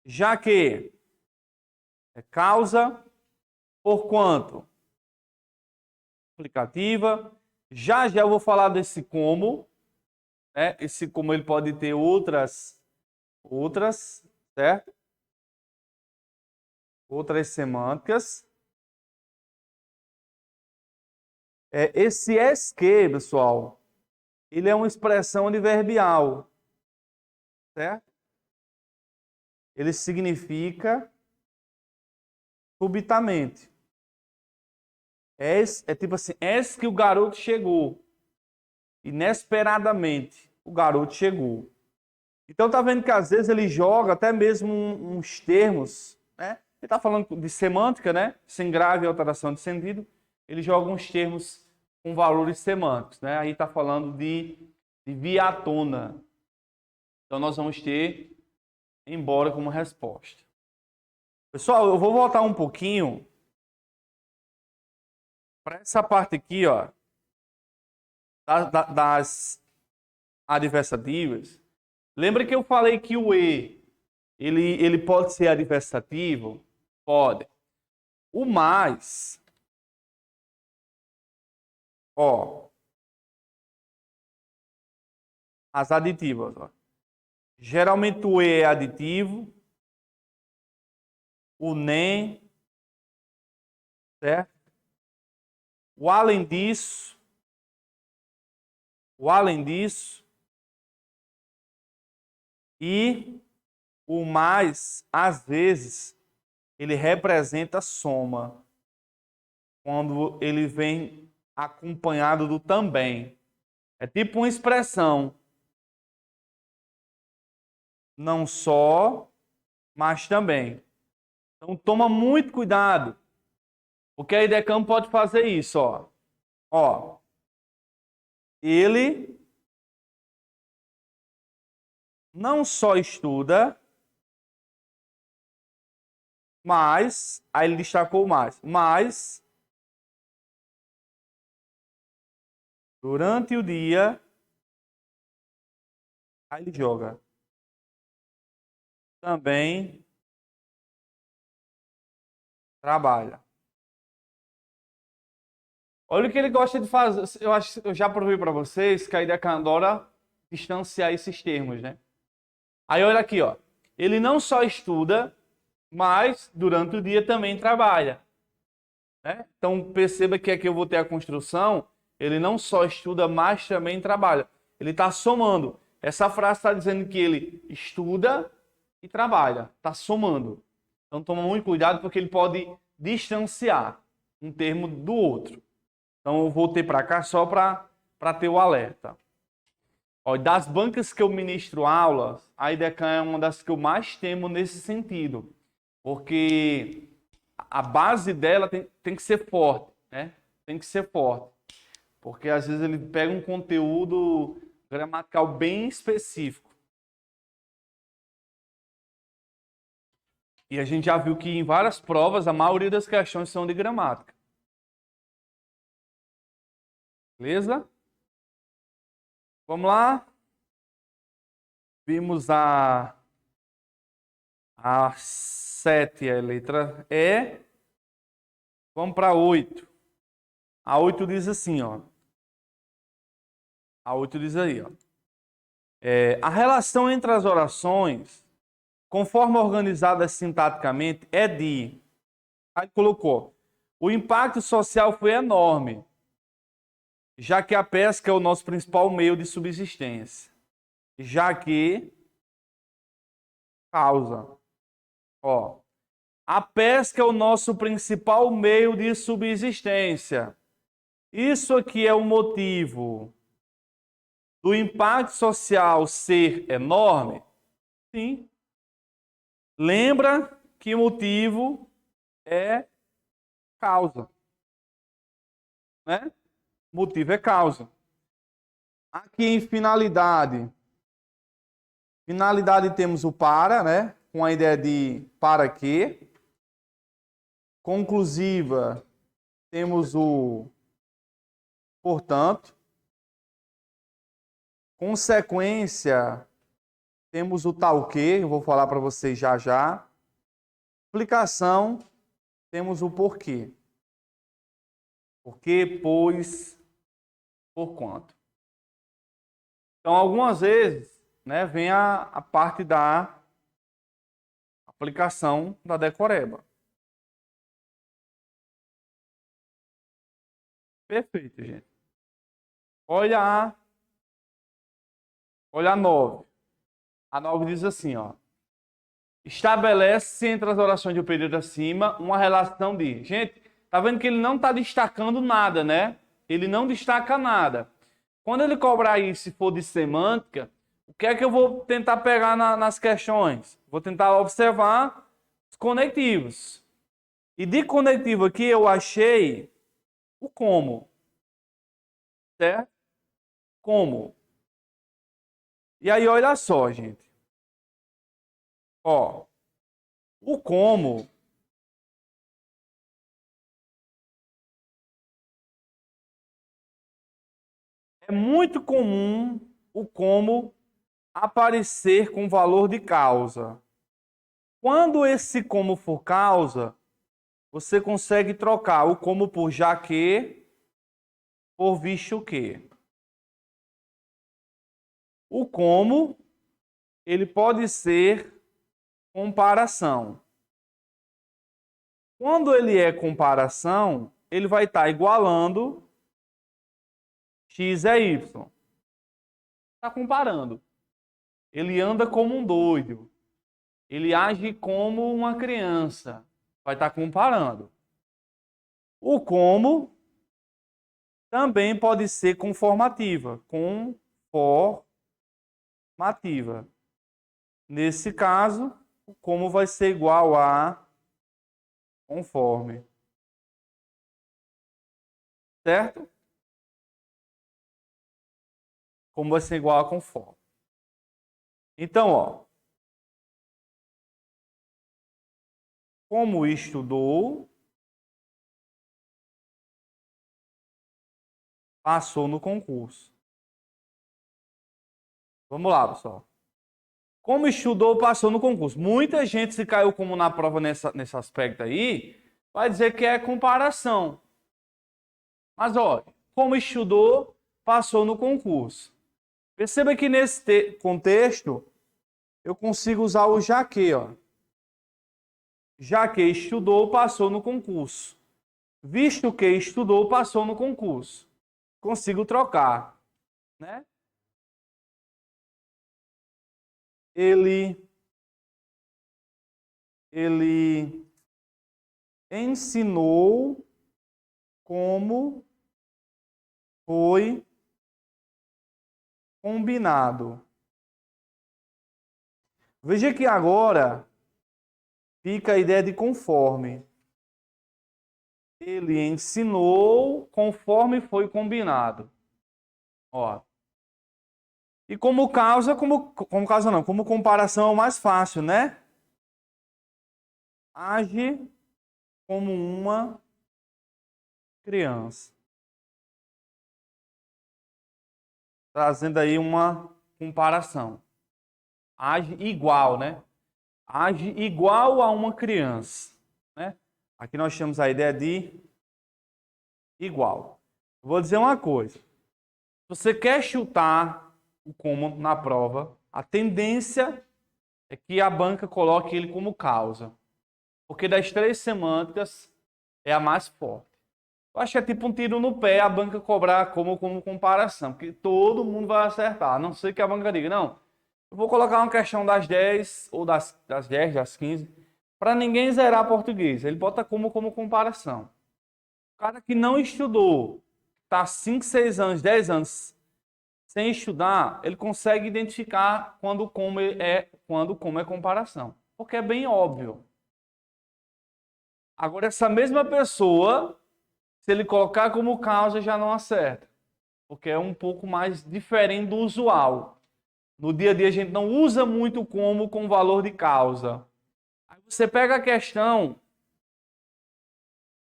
Já que é causa, por quanto explicativa. Já eu vou falar desse como, né? Esse como ele pode ter outras, certo? Outras semânticas. Esse es que, pessoal, ele é uma expressão adverbial, certo? Ele significa subitamente. É tipo assim, es que o garoto chegou. Inesperadamente, o garoto chegou. Então tá vendo que às vezes ele joga até mesmo uns termos, né? Ele está falando de semântica, né? Sem grave alteração de sentido. Ele joga uns termos com valores semânticos, né? Aí está falando de vir à tona. Então nós vamos ter embora como resposta. Pessoal, eu vou voltar um pouquinho para essa parte aqui, ó, das adversativas. Lembra que eu falei que o E, ele pode ser adversativo? Pode. O mais, ó, as aditivas, ó. Geralmente o E é aditivo, o nem, certo? O além disso, e o mais, às vezes, ele representa soma quando ele vem acompanhado do também. É tipo uma expressão. Não só, mas também. Então toma muito cuidado. Porque a IDECAM pode fazer isso, ó. Ó. Ele não só estuda, mas, aí ele destacou mais, mas durante o dia, aí ele joga. Também trabalha. Olha o que ele gosta de fazer. Eu já provei para vocês que a IDECAM adora distanciar esses termos, né? Aí olha aqui, ó. Ele não só estuda, mas durante o dia também trabalha. Né? Então perceba que aqui eu vou ter a construção, ele não só estuda, mas também trabalha. Ele está somando. Essa frase está dizendo que ele estuda e trabalha, está somando. Então toma muito cuidado porque ele pode distanciar um termo do outro. Então eu voltei para cá só para ter o alerta. Ó, das bancas que eu ministro aulas, a IDECAM é uma das que eu mais temo nesse sentido. Porque a base dela tem que ser forte, né? Tem que ser forte. Porque às vezes ele pega um conteúdo gramatical bem específico. E a gente já viu que em várias provas a maioria das questões são de gramática. Beleza? Vamos lá? Vimos a 7, a letra E. Vamos para a 8. A 8 diz assim, ó. A 8 diz aí, ó. A relação entre as orações, conforme organizadas sintaticamente, é de... Aí colocou. O impacto social foi enorme, já que a pesca é o nosso principal meio de subsistência. Já que causa. Ó, a pesca é o nosso principal meio de subsistência. Isso aqui é o motivo do impacto social ser enorme? Sim. Lembra que o motivo é causa, né? Motivo é causa. Aqui em finalidade. Finalidade temos o para, né? Com a ideia de para quê. Conclusiva temos o portanto. Consequência temos o tal que, eu vou falar para vocês já já. Explicação temos o porquê. Porquê, pois, por quanto. Então, algumas vezes, né, vem a parte da aplicação da decoreba. Perfeito, gente. Olha a 9. A 9 diz assim, ó. Estabelece entre as orações do período acima uma relação de... Gente, tá vendo que ele não está destacando nada, né? Ele não destaca nada. Quando ele cobrar isso, se for de semântica, o que é que eu vou tentar pegar nas questões? Vou tentar observar os conectivos. E de conectivo aqui eu achei o como. Certo? Como. E aí, olha só, gente. Ó, o como é muito comum o como aparecer com valor de causa. Quando esse como for causa, você consegue trocar o como por já que por visto que. O como ele pode ser comparação. Quando ele é comparação, ele vai estar igualando x é y. Está comparando. Ele anda como um doido. Ele age como uma criança. Vai estar comparando. O como também pode ser conformativa. Conformativa. Nesse caso, o como vai ser igual a conforme. Certo? Como vai ser igual a conforme. Então, ó. Como estudou, passou no concurso. Vamos lá, pessoal. Como estudou, passou no concurso. Muita gente se caiu como na prova nesse aspecto aí, vai dizer que é comparação. Mas, ó, como estudou, passou no concurso. Perceba que nesse contexto, eu consigo usar o já que, ó. Já que estudou, passou no concurso. Visto que estudou, passou no concurso. Consigo trocar, né? Ele ensinou como foi combinado. Veja que agora fica a ideia de conforme. Ele ensinou conforme foi combinado. Ó. E como causa, como causa não, como comparação é o mais fácil, né? Age como uma criança. Trazendo aí uma comparação. Age igual, né? Age igual a uma criança, né? Aqui nós temos a ideia de igual. Vou dizer uma coisa. Se você quer chutar o como na prova, a tendência é que a banca coloque ele como causa. Porque das três semânticas é a mais forte. Eu acho que é tipo um tiro no pé a banca cobrar como comparação, porque todo mundo vai acertar, a não ser que a banca diga, não, eu vou colocar uma questão das 10 ou das 10, das 15, para ninguém zerar português. Ele bota como comparação. O cara que não estudou, está 5, 6 anos, 10 anos sem estudar, ele consegue identificar quando como é comparação, porque é bem óbvio. Agora, essa mesma pessoa, se ele colocar como causa, já não acerta, porque é um pouco mais diferente do usual. No dia a dia, a gente não usa muito como com valor de causa. Aí você pega a questão,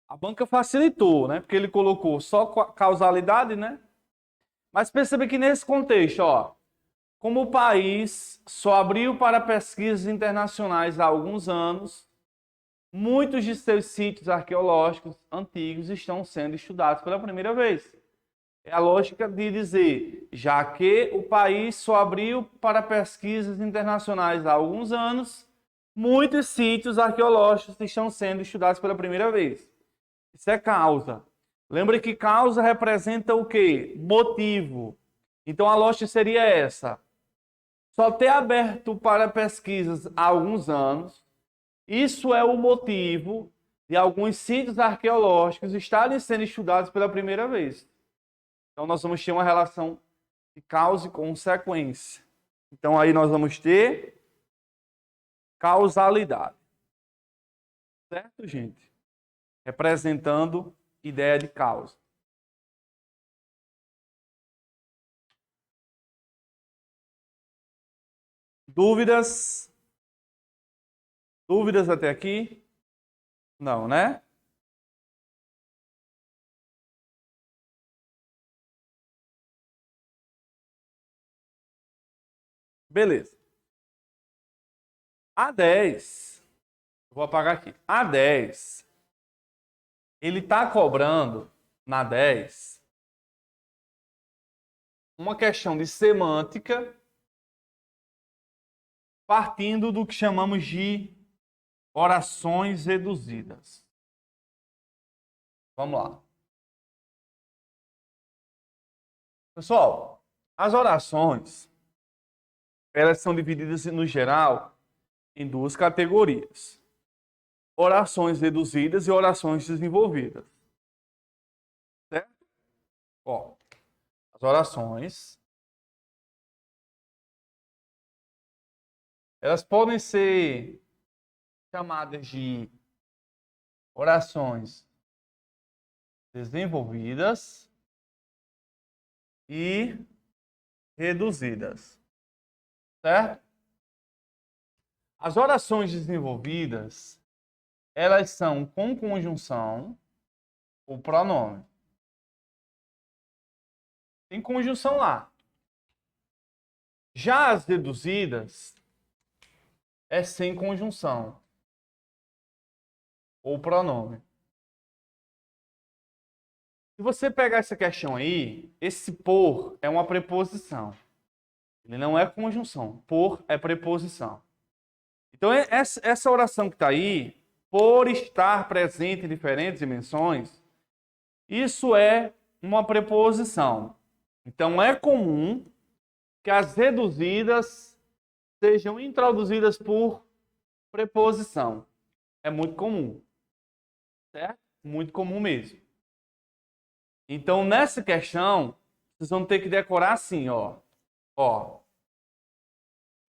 a banca facilitou, né? Porque ele colocou só causalidade, né? Mas percebe que nesse contexto, ó, como o país só abriu para pesquisas internacionais há alguns anos, muitos de seus sítios arqueológicos antigos estão sendo estudados pela primeira vez. É a lógica de dizer, já que o país só abriu para pesquisas internacionais há alguns anos, muitos sítios arqueológicos estão sendo estudados pela primeira vez. Isso é causa. Lembre que causa representa o quê? Motivo. Então a lógica seria essa. Só ter aberto para pesquisas há alguns anos, isso é o motivo de alguns sítios arqueológicos estarem sendo estudados pela primeira vez. Então nós vamos ter uma relação de causa e consequência. Então aí nós vamos ter causalidade. Certo, gente? Representando ideia de causa. Dúvidas? Dúvidas até aqui? Não, né? Beleza. A10, vou apagar aqui. A10, ele está cobrando na 10 uma questão de semântica partindo do que chamamos de orações reduzidas. Vamos lá. Pessoal, as orações, elas são divididas, no geral, em duas categorias. Orações reduzidas e orações desenvolvidas. Ó, as orações, elas podem ser chamadas de orações desenvolvidas e reduzidas, certo? As orações desenvolvidas, elas são com conjunção ou pronome. Tem conjunção lá. Já as reduzidas é sem conjunção ou pronome. Se você pegar essa questão aí, esse por é uma preposição. Ele não é conjunção. Por é preposição. Então, essa oração que está aí, por estar presente em diferentes dimensões, isso é uma preposição. Então, é comum que as reduzidas sejam introduzidas por preposição. É muito comum. Certo? Muito comum mesmo. Então, nessa questão, vocês vão ter que decorar assim, ó. Ó.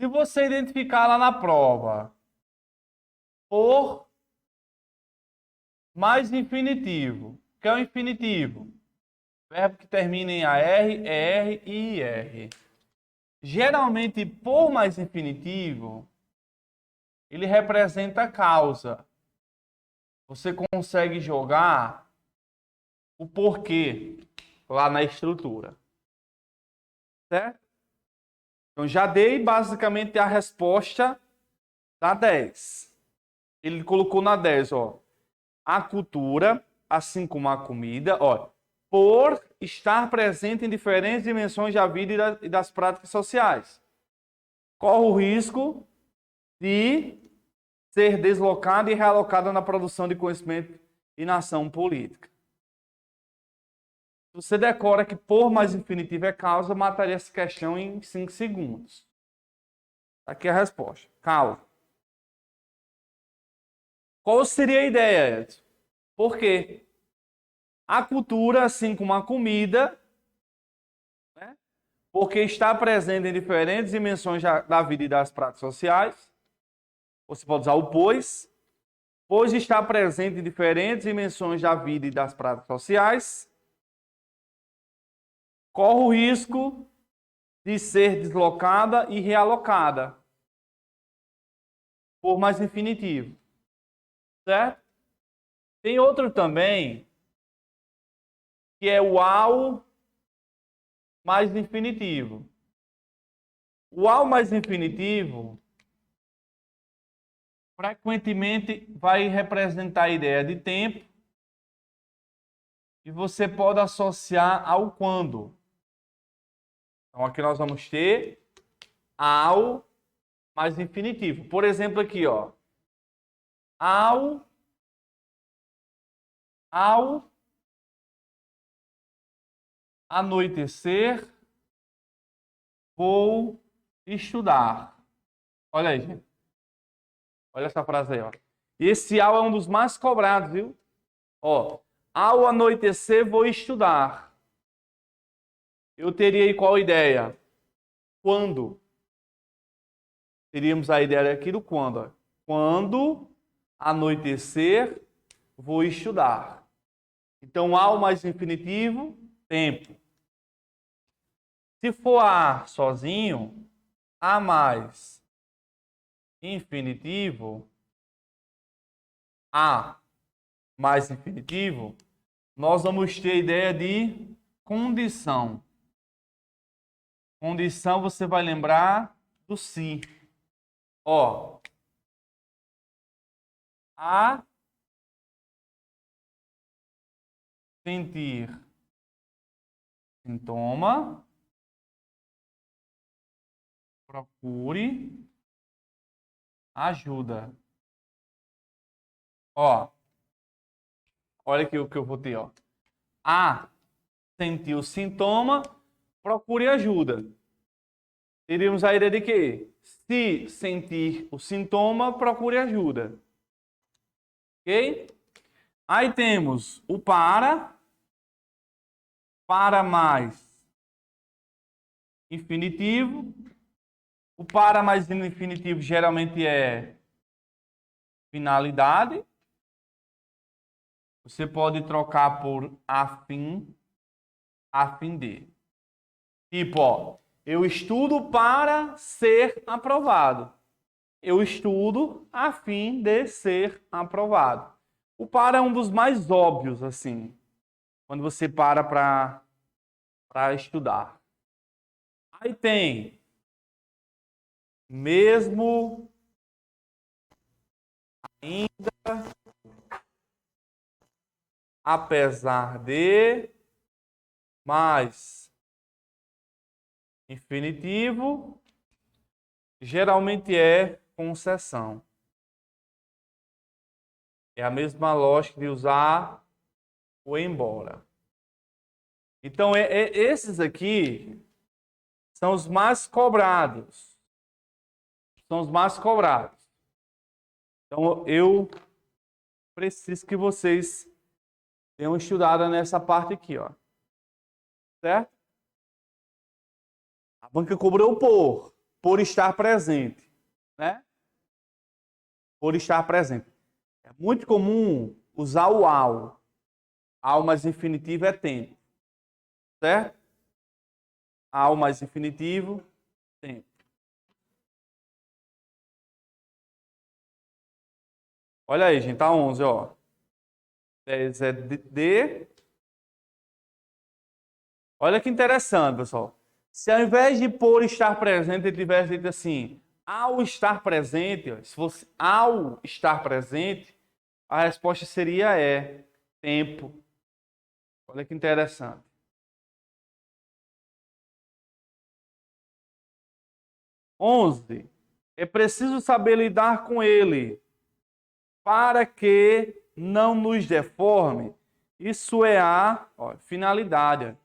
Se você identificar lá na prova por mais infinitivo, que é o infinitivo, verbo que termina em AR, ER e IR. Geralmente, por mais infinitivo, ele representa causa. Você consegue jogar o porquê lá na estrutura. Certo? Então, já dei basicamente a resposta da 10. Ele colocou na 10, ó. A cultura, assim como a comida, ó, por estar presente em diferentes dimensões da vida e das práticas sociais. Corre o risco de ser deslocada e realocada na produção de conhecimento e na ação política. Se você decora que por mais infinitivo é causa, mataria essa questão em 5 segundos. Aqui é a resposta. Causa. Qual seria a ideia, Edson? Por quê? A cultura, assim como a comida, né? Porque está presente em diferentes dimensões da vida e das práticas sociais. Você pode usar o pois está presente em diferentes dimensões da vida e das práticas sociais. Corre o risco de ser deslocada e realocada por mais infinitivo. Certo? Tem outro também, que é o ao mais infinitivo. O ao mais infinitivo frequentemente vai representar a ideia de tempo e você pode associar ao quando. Então aqui nós vamos ter ao mais infinitivo. Por exemplo aqui, ó. Ao anoitecer, vou estudar. Olha aí, gente. Olha essa frase aí, ó. E esse ao é um dos mais cobrados, viu? Ó, ao anoitecer, vou estudar. Eu teria aí qual ideia? Quando? Teríamos a ideia aqui do quando, ó. Quando anoitecer, vou estudar. Então, ao mais infinitivo, tempo. Se for a sozinho, a mais infinitivo, a mais infinitivo, nós vamos ter a ideia de condição. Condição, você vai lembrar do se. Ó, a sentir sintoma, procure ajuda. Ó, olha aqui o que eu vou ter, ó. A sentir o sintoma, procure ajuda. Teríamos a ideia de quê? Se sentir o sintoma, procure ajuda. Ok? Aí temos o para para mais infinitivo. O para mais infinitivo geralmente é finalidade. Você pode trocar por a fim de. Tipo, ó, eu estudo para ser aprovado. Eu estudo a fim de ser aprovado. O para é um dos mais óbvios, assim, quando você para estudar. Aí tem mesmo, ainda, apesar de, mais infinitivo, geralmente é concessão. É a mesma lógica de usar o embora. Então, esses aqui são os mais cobrados. São os mais cobrados. Então, eu preciso que vocês tenham estudado nessa parte aqui, ó. Certo? A banca cobrou por estar presente, né? Por estar presente. É muito comum usar o ao. Ao mais infinitivo é tempo. Certo? Ao mais infinitivo, tempo. Olha aí, gente, tá 11, ó. 10 é de. Olha que interessante, pessoal. Se ao invés de por estar presente, ele tivesse dito assim, ao estar presente, ó, se fosse ao estar presente, a resposta seria tempo. Olha que interessante. 11. É preciso saber lidar com ele para que não nos deforme. Isso é finalidade.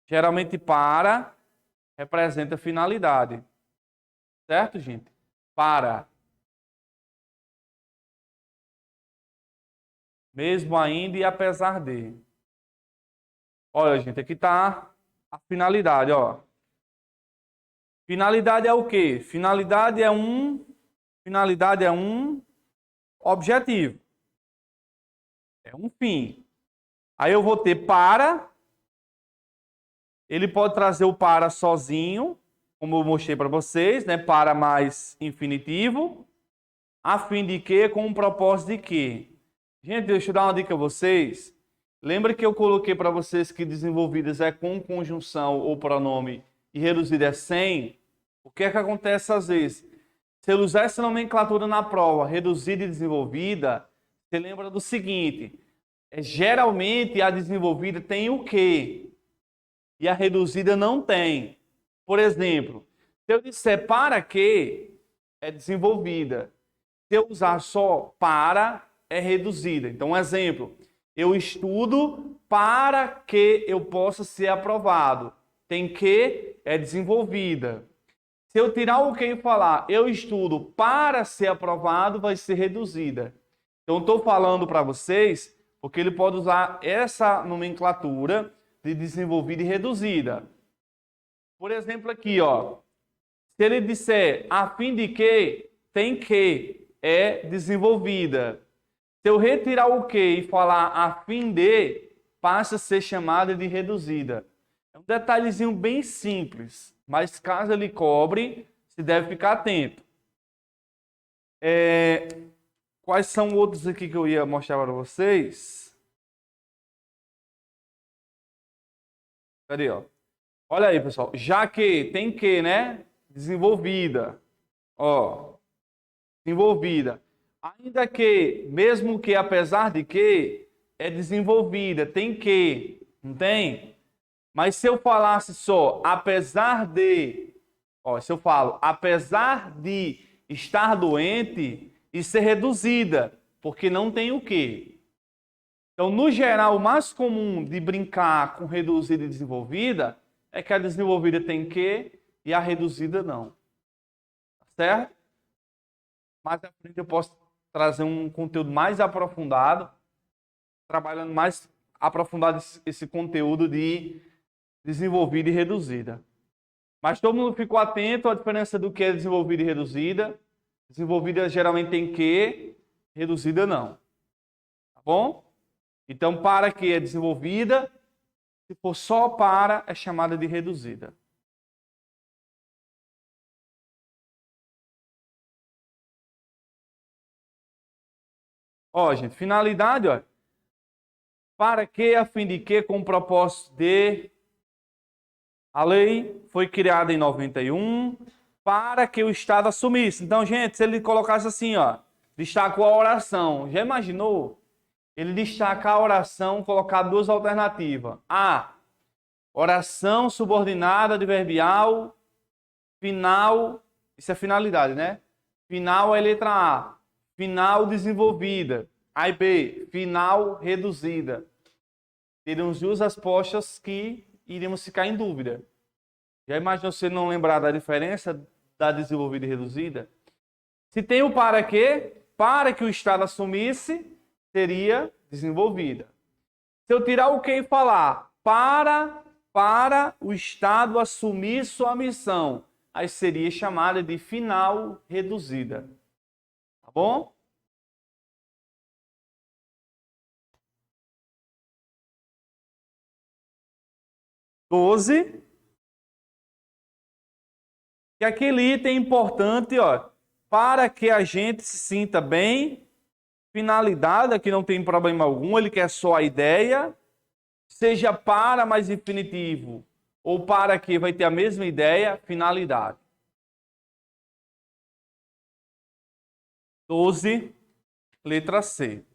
Geralmente para representa finalidade. Certo, gente? Para. Mesmo ainda e apesar de. Olha, gente, aqui está a finalidade, ó. Finalidade é o quê? Finalidade é um objetivo. É um fim. Aí eu vou ter para. Ele pode trazer o para sozinho, como eu mostrei para vocês, né? Para mais infinitivo. A fim de quê? Com um propósito de quê? Gente, deixa eu dar uma dica a vocês. Lembra que eu coloquei para vocês que desenvolvidas é com conjunção ou pronome e reduzida é sem? O que é que acontece às vezes? Se eu usar essa nomenclatura na prova, reduzida e desenvolvida, você lembra do seguinte, geralmente a desenvolvida tem o quê? E a reduzida não tem. Por exemplo, se eu disser para que, é desenvolvida. Se eu usar só para, é reduzida. Então, um exemplo, eu estudo para que eu possa ser aprovado. Tem que, é desenvolvida. Se eu tirar o que e falar, eu estudo para ser aprovado, vai ser reduzida. Então, estou falando para vocês, porque ele pode usar essa nomenclatura de desenvolvida e reduzida. Por exemplo, aqui, ó. Se ele disser a fim de que, tem que, é desenvolvida. Se eu retirar o que e falar a fim de, passa a ser chamada de reduzida. É um detalhezinho bem simples, mas caso ele cobre, se deve ficar atento. Quais são outros aqui que eu ia mostrar para vocês? Cadê, ó? Olha aí, pessoal. Já que, tem que, né? Desenvolvida. Ó, desenvolvida. Ainda que, mesmo que, apesar de que, é desenvolvida. Tem que, não tem? Mas se eu falasse só, apesar de, ó, se eu falo, apesar de estar doente, isso é reduzida, porque não tem o que. Então, no geral, o mais comum de brincar com reduzida e desenvolvida é que a desenvolvida tem que e a reduzida não. Certo? Mais à frente eu posso trazer um conteúdo mais aprofundado, trabalhando mais aprofundado esse conteúdo de desenvolvida e reduzida. Mas todo mundo ficou atento à diferença do que é desenvolvida e reduzida. Desenvolvida geralmente tem que, reduzida não. Tá bom? Então, para que é desenvolvida, se for só para, é chamada de reduzida. Ó, gente, finalidade, ó. Para que, a fim de que, com o propósito de... A lei foi criada em 91 para que o Estado assumisse. Então, gente, se ele colocasse assim, ó, destacou a oração. Já imaginou? Ele destacar a oração, colocar duas alternativas. A, oração subordinada adverbial, final, isso é finalidade, né? Final é letra A, final desenvolvida. Aí B, final reduzida. Teríamos duas respostas que iríamos ficar em dúvida. Já imaginou você não lembrar da diferença da desenvolvida e reduzida? Se tem o para que o Estado assumisse, seria desenvolvida. Se eu tirar o que e falar para o Estado assumir sua missão, aí seria chamada de final reduzida. Tá bom? Que aquele item importante, ó, para que a gente se sinta bem, finalidade, aqui não tem problema algum, ele quer só a ideia, seja para mais infinitivo ou para que vai ter a mesma ideia, finalidade. 12, letra C.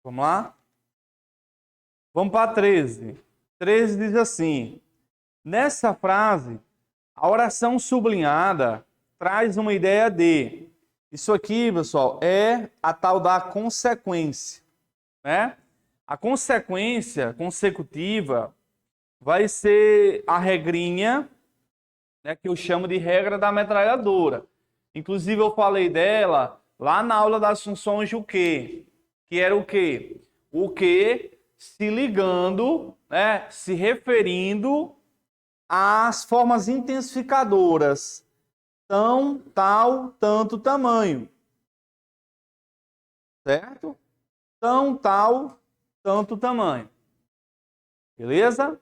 Vamos lá? Vamos para 13. 13 diz assim: nessa frase, a oração sublinhada traz uma ideia de. Isso aqui, pessoal, é a tal da consequência, né? A consequência consecutiva vai ser a regrinha, né, que eu chamo de regra da metralhadora. Inclusive, eu falei dela lá na aula das funções do que era o quê? O que se ligando, né, se referindo às formas intensificadoras tão, tal, tanto, tamanho. Certo? Tão, tal, tanto, tamanho. Beleza?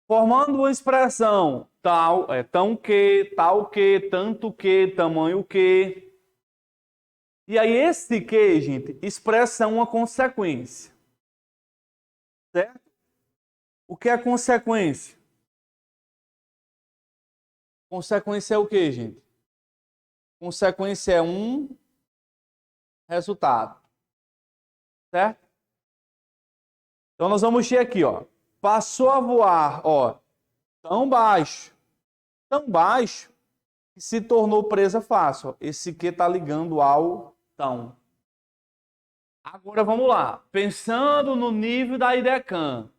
Formando uma expressão tal, tão que, tal que, tanto que, tamanho que. E aí esse que, gente, expressa uma consequência. Certo? O que é consequência? Consequência é o que, gente? Consequência é um resultado. Certo? Então nós vamos ter aqui, ó. Passou a voar, ó, tão baixo que se tornou presa fácil. Ó. Esse que está ligando ao tão. Agora vamos lá. Pensando no nível da IDECAN,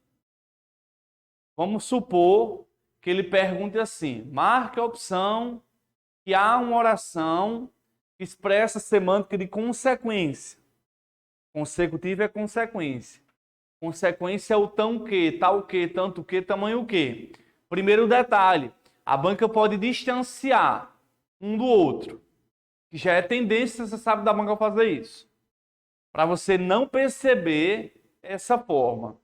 vamos supor que ele pergunte assim: marque a opção que há uma oração que expressa a semântica de consequência. Consecutivo é consequência. Consequência é o tão que, tal que, tanto que, tamanho que. Primeiro detalhe, a banca pode distanciar um do outro. Que já é tendência, você sabe da banca fazer isso. Para você não perceber essa forma.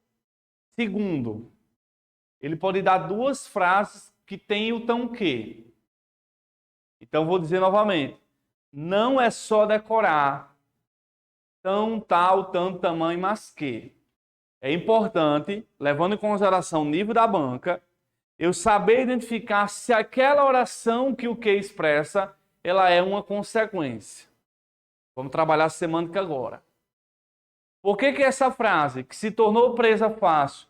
Segundo, ele pode dar duas frases que têm o tão que. Então, vou dizer novamente. Não é só decorar tão, tal, tanto, tamanho, mas que. É importante, levando em consideração o nível da banca, eu saber identificar se aquela oração que o que expressa, ela é uma consequência. Vamos trabalhar a semântica agora. Por que essa frase, que se tornou presa fácil,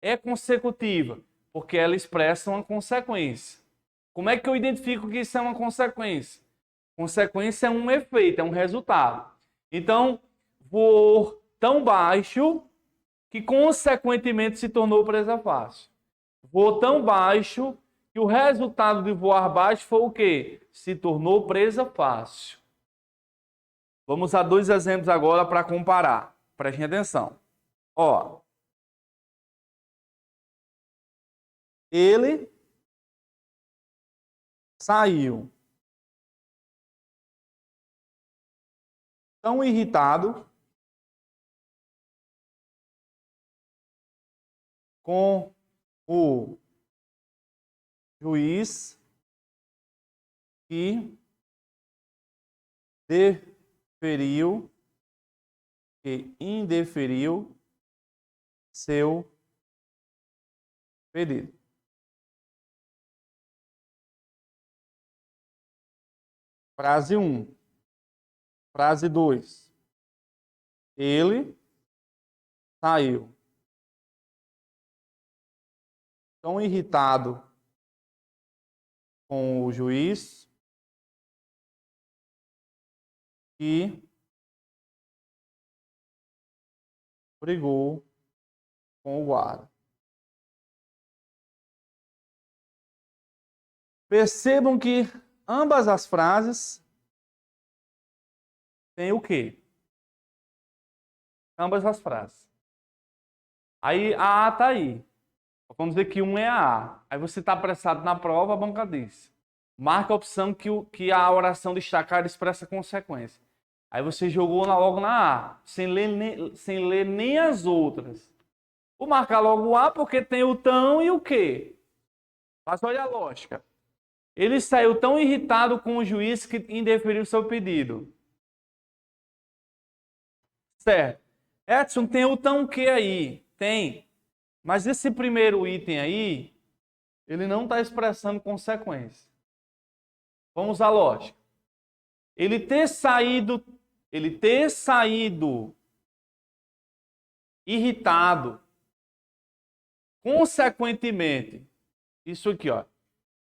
é consecutiva? Porque ela expressa uma consequência. Como é que eu identifico que isso é uma consequência? Consequência é um efeito, é um resultado. Então, voou tão baixo que consequentemente se tornou presa fácil. Voou tão baixo que o resultado de voar baixo foi o quê? Se tornou presa fácil. Vamos a 2 exemplos agora para comparar. Prestem atenção. Ó, ele saiu tão irritado com o juiz que indeferiu seu pedido. Frase 1. Frase 2. Ele saiu tão irritado com o juiz que brigou com o guarda. Percebam que ambas as frases têm o quê? Ambas as frases. Aí a A está aí. Vamos dizer que um é a A. Aí você está apressado na prova, a banca diz. Marca a opção que a oração destacada expressa consequência. Aí você jogou logo na A, sem ler nem as outras. Vou marcar logo o A porque tem o tão e o quê. Mas olha a lógica. Ele saiu tão irritado com o juiz que indeferiu seu pedido. Certo. Edson, tem o tão que aí? Tem. Mas esse primeiro item aí, ele não está expressando consequência. Vamos à lógica. Ele ter saído irritado, consequentemente, isso aqui, ó.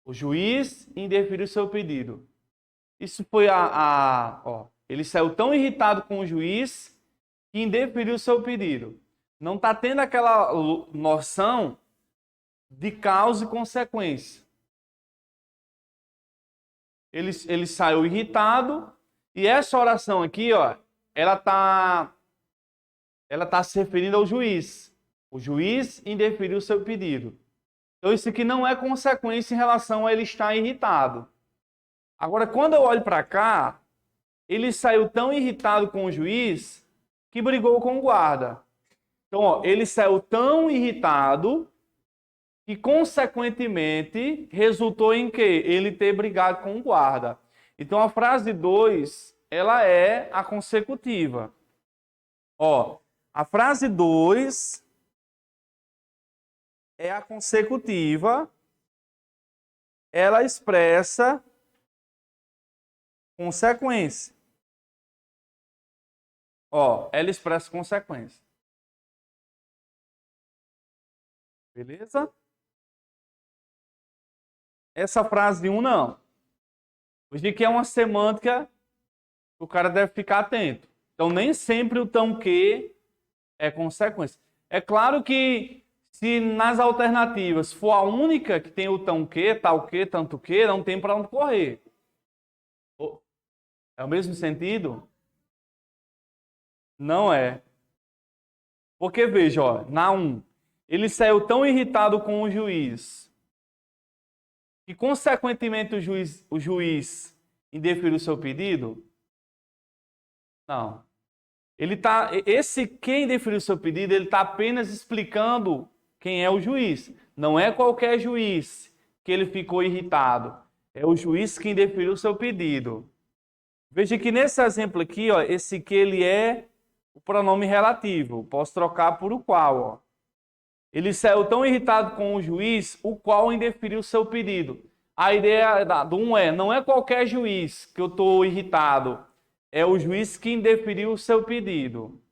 O juiz indeferiu seu pedido. Isso foi ó. Ele saiu tão irritado com o juiz que indeferiu seu pedido. Não está tendo aquela noção de causa e consequência. Ele saiu irritado e essa oração aqui, ó, ela tá se referindo ao juiz. O juiz indeferiu seu pedido. Então isso aqui não é consequência em relação a ele estar irritado. Agora, quando eu olho para cá, ele saiu tão irritado com o juiz que brigou com o guarda. Então, ó, ele saiu tão irritado que, consequentemente, resultou em quê? Ele ter brigado com o guarda. Então, a frase 2, ela é a consecutiva. Ó, a frase 2 é a consecutiva. Ela expressa consequência. Ó, ela expressa consequência. Beleza? Essa frase 1 não. Hoje que é uma semântica que o cara deve ficar atento. Então, nem sempre o tão que é consequência. É claro que se nas alternativas for a única que tem o tão que, tal que, tanto que, não tem para onde correr. É o mesmo sentido? Não é. Porque, veja, ó, na 1, ele saiu tão irritado com o juiz que, consequentemente, o juiz indeferiu o seu pedido? Não. Esse quem indeferiu o seu pedido, ele está apenas explicando quem é o juiz. Não é qualquer juiz que ele ficou irritado. É o juiz que indeferiu o seu pedido. Veja que nesse exemplo aqui, ó, esse que ele é o pronome relativo. Posso trocar por o qual, ó. Ele saiu tão irritado com o juiz, o qual indeferiu o seu pedido. A ideia do 1 não é qualquer juiz que eu estou irritado. É o juiz que indeferiu o seu pedido.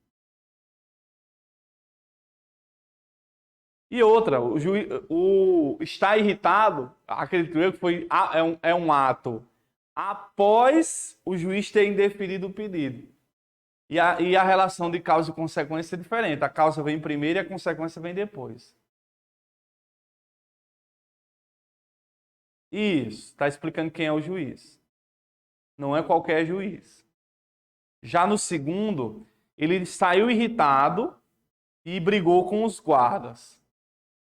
E outra, o estar irritado, acredito eu que é um ato após o juiz ter indeferido o pedido. E a relação de causa e consequência é diferente. A causa vem primeiro e a consequência vem depois. Isso, está explicando quem é o juiz. Não é qualquer juiz. Já no segundo, ele saiu irritado e brigou com os guardas.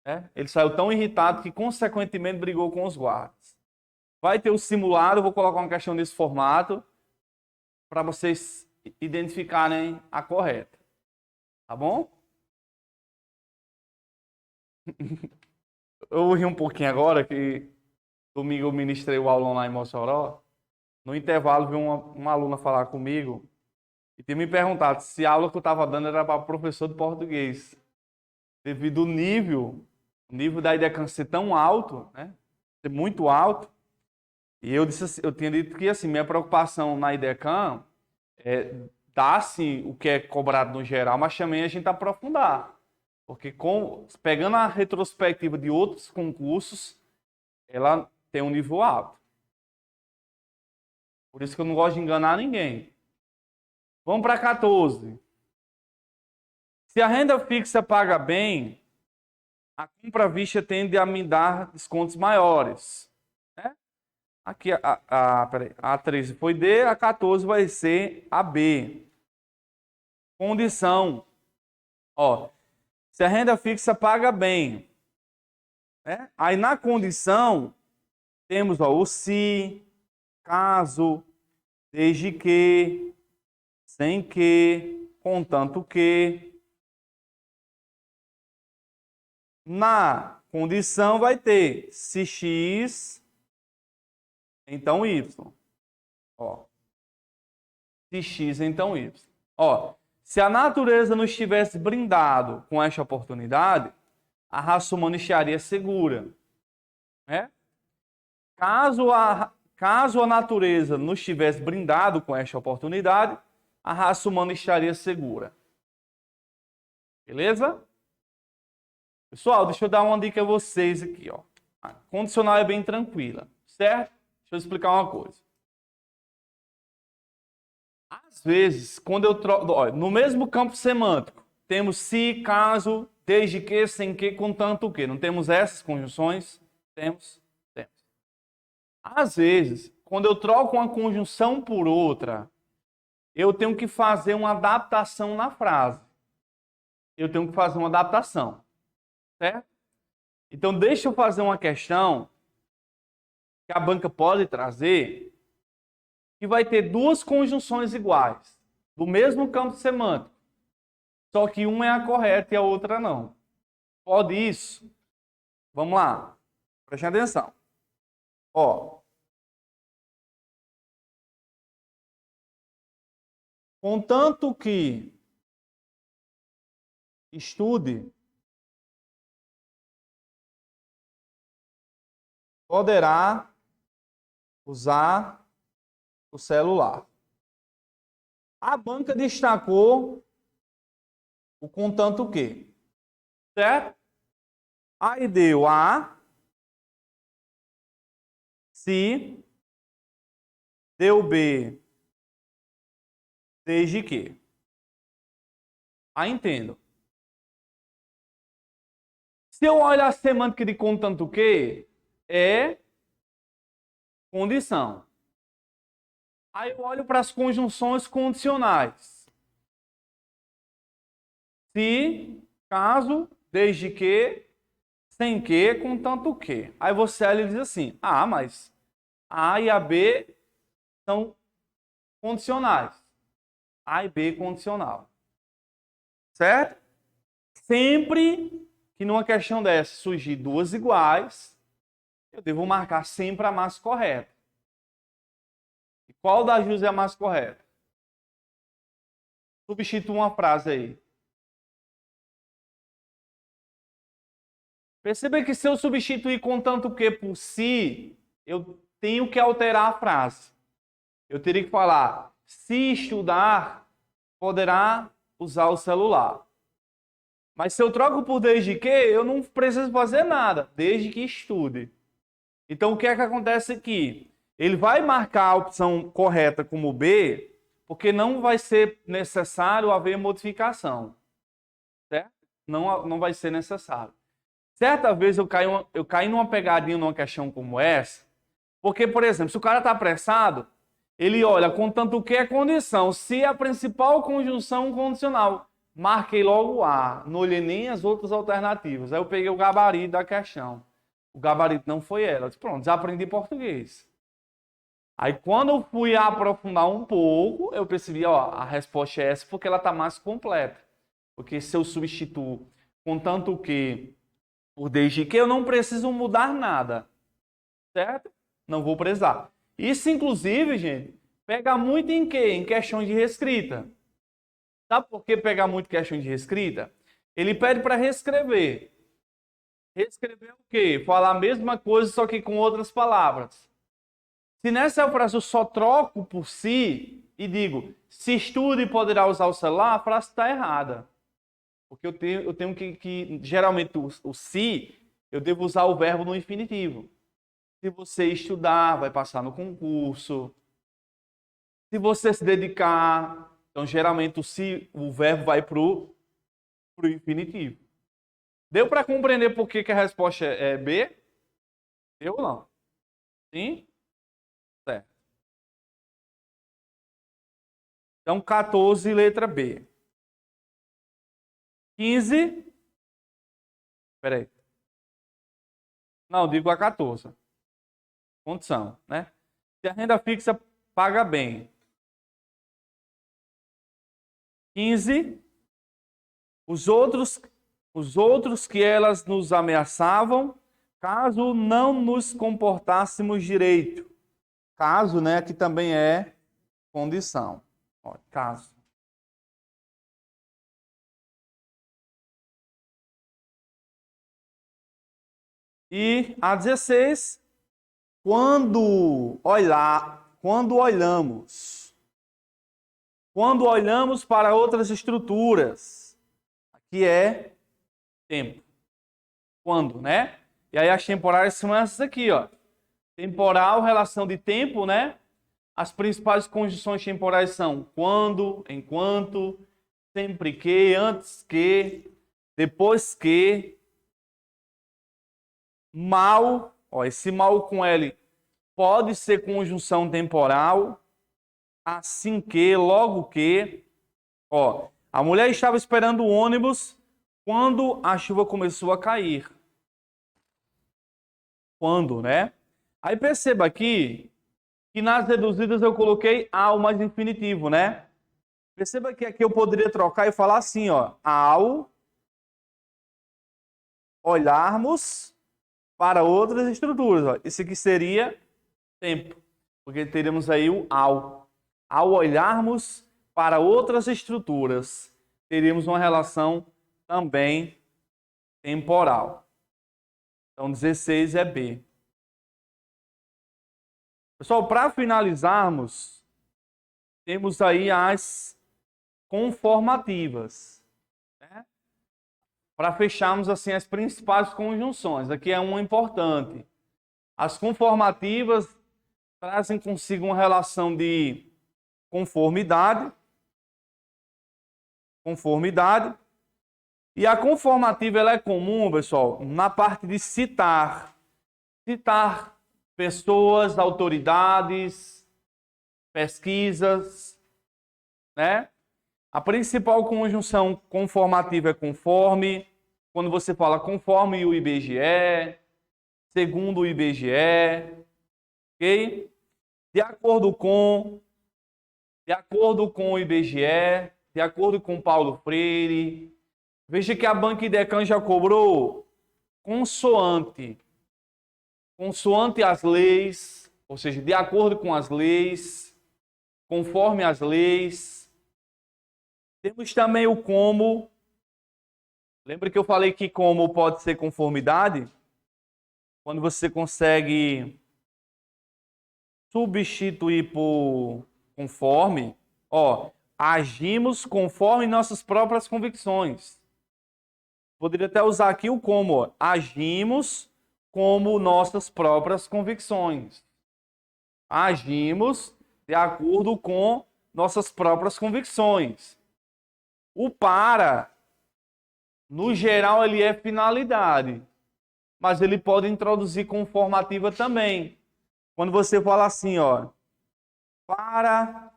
Né? Ele saiu tão irritado que, consequentemente, brigou com os guardas. Vai ter o simulado, eu vou colocar uma questão nesse formato para vocês identificarem a correta. Tá bom? Eu ri um pouquinho agora, que domingo eu ministrei o aulão lá em Mossoró. No intervalo, veio uma aluna falar comigo e tinha me perguntado se a aula que eu estava dando era para professor de português. Devido ao nível, o nível da IDECAM ser tão alto, né? Ser muito alto. E eu disse assim, eu tinha dito que assim, minha preocupação na IDECAM é dar assim, o que é cobrado no geral, mas também a gente aprofundar. Porque pegando a retrospectiva de outros concursos, ela tem um nível alto. Por isso que eu não gosto de enganar ninguém. Vamos para 14. Se a renda fixa paga bem, a compra à vista tende a me dar descontos maiores. Né? Aqui a 13 foi D, a 14 vai ser a B. Condição. Ó, se a renda fixa paga bem. Né? Aí na condição, temos o se, caso, desde que, sem que, contanto que. Na condição vai ter se x, então y. Ó. Se x, então y. Ó, se a natureza não estivesse brindado com esta oportunidade, a raça humana estaria segura. Né? Caso a natureza não estivesse brindado com esta oportunidade, a raça humana estaria segura. Beleza? Pessoal, deixa eu dar uma dica a vocês aqui. Ó. A condicional é bem tranquila, certo? Deixa eu explicar uma coisa. Às vezes, quando eu troco... no mesmo campo semântico, temos se, caso, desde que, sem que, contanto que. Não temos essas conjunções? Temos. Às vezes, quando eu troco uma conjunção por outra, eu tenho que fazer uma adaptação na frase. Eu tenho que fazer uma adaptação. Certo? Então, deixa eu fazer uma questão que a banca pode trazer, que vai ter duas conjunções iguais, do mesmo campo semântico, só que uma é a correta e a outra não. Pode isso? Vamos lá. Preste atenção. Ó. Contanto que estude, poderá usar o celular. A banca destacou o contanto que, certo? Aí deu a, se, deu B, desde que. Aí entendo. Se eu olhar a semântica de contanto que, é condição. Aí eu olho para as conjunções condicionais. Se, caso, desde que, sem que, contanto que. Aí você olha e diz assim, mas a e a B são condicionais. A e B condicional. Certo? Sempre que numa questão dessa surgir duas iguais, eu devo marcar sempre a mais correta. E qual das duas é a mais correta? Substitua uma frase aí. Perceba que se eu substituir contanto que por si, eu tenho que alterar a frase. Eu teria que falar, se estudar, poderá usar o celular. Mas se eu troco por desde que, eu não preciso fazer nada, desde que estude. Então, o que é que acontece aqui? Ele vai marcar a opção correta como B, porque não vai ser necessário haver modificação. Certo? Não vai ser necessário. certa vez eu caí numa pegadinha numa questão como essa, porque, por exemplo, se o cara está apressado, ele olha, contanto que é condição, se a principal conjunção condicional, marquei logo A, não olhei nem as outras alternativas. Aí eu peguei o gabarito da questão. O gabarito não foi ela. Eu disse, pronto, já aprendi português. Aí quando eu fui aprofundar um pouco, eu percebi, ó, a resposta é essa porque ela está mais completa. Porque se eu substituo contanto que por desde que, eu não preciso mudar nada. Certo? Não vou precisar. Isso, inclusive, gente, pega muito em quê? Em questão de reescrita. Sabe por que pega muito questão de reescrita? Ele pede para reescrever. Reescrever é o quê? Falar a mesma coisa, só que com outras palavras. Se nessa frase eu só troco por si e digo, se estude poderá usar o celular, a frase está errada. Porque eu tenho que geralmente, o se, eu devo usar o verbo no infinitivo. Se você estudar, vai passar no concurso. Se você se dedicar, então geralmente o verbo vai para o infinitivo. Deu para compreender por que a resposta é B? Deu ou não? Sim? Certo. Então 14, letra B. 15. Peraí. Não, digo a 14. Condição, né? Se a renda fixa paga bem. 15. Os outros que elas nos ameaçavam, caso não nos comportássemos direito. Caso, né? Aqui também é condição. Ó, caso. E a 16, quando olhamos para outras estruturas, aqui é tempo. Quando, né? E aí as temporais são essas aqui, ó. Temporal, relação de tempo, né? As principais conjunções temporais são quando, enquanto, sempre que, antes que, depois que. Mal, ó, esse mal com L pode ser conjunção temporal, assim que, logo que. Ó, a mulher estava esperando o ônibus quando a chuva começou a cair. Quando, né? Aí perceba aqui que nas reduzidas eu coloquei ao mais infinitivo, né? Perceba que aqui eu poderia trocar e falar assim, ó. Ao olharmos para outras estruturas, ó. Isso aqui seria tempo, porque teríamos aí o ao. Ao olharmos para outras estruturas, teríamos uma relação também temporal. Então, 16 é B. Pessoal, para finalizarmos, temos aí as conformativas, né? Para fecharmos assim as principais conjunções. Aqui é uma importante. As conformativas trazem consigo uma relação de conformidade. E a conformativa ela é comum, pessoal, na parte de citar. Citar pessoas, autoridades, pesquisas, né? A principal conjunção conformativa é conforme. Quando você fala conforme o IBGE, segundo o IBGE, ok? De acordo com o IBGE, de acordo com Paulo Freire. Veja que a Banca Idecam já cobrou consoante as leis, ou seja, de acordo com as leis, conforme as leis. Temos também o como. Lembra que eu falei que como pode ser conformidade? Quando você consegue substituir por conforme, ó, agimos conforme nossas próprias convicções. Poderia até usar aqui o como, ó, agimos como nossas próprias convicções. Agimos de acordo com nossas próprias convicções. O para, no geral, ele é finalidade. mas ele pode introduzir conformativa também. Quando você fala assim, ó, para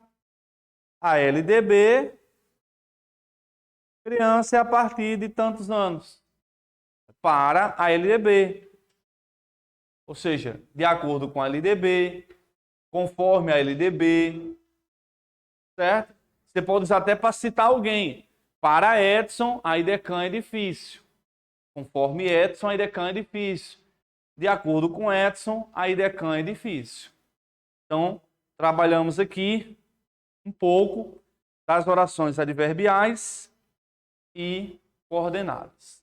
a LDB, criança é a partir de tantos anos. Para a LDB. Ou seja, de acordo com a LDB, conforme a LDB, certo? Você pode usar até para citar alguém. Para Edson, a IDECAN é difícil. Conforme Edson, a IDECAN é difícil. De acordo com Edson, a IDECAN é difícil. Então, trabalhamos aqui um pouco das orações adverbiais e coordenadas.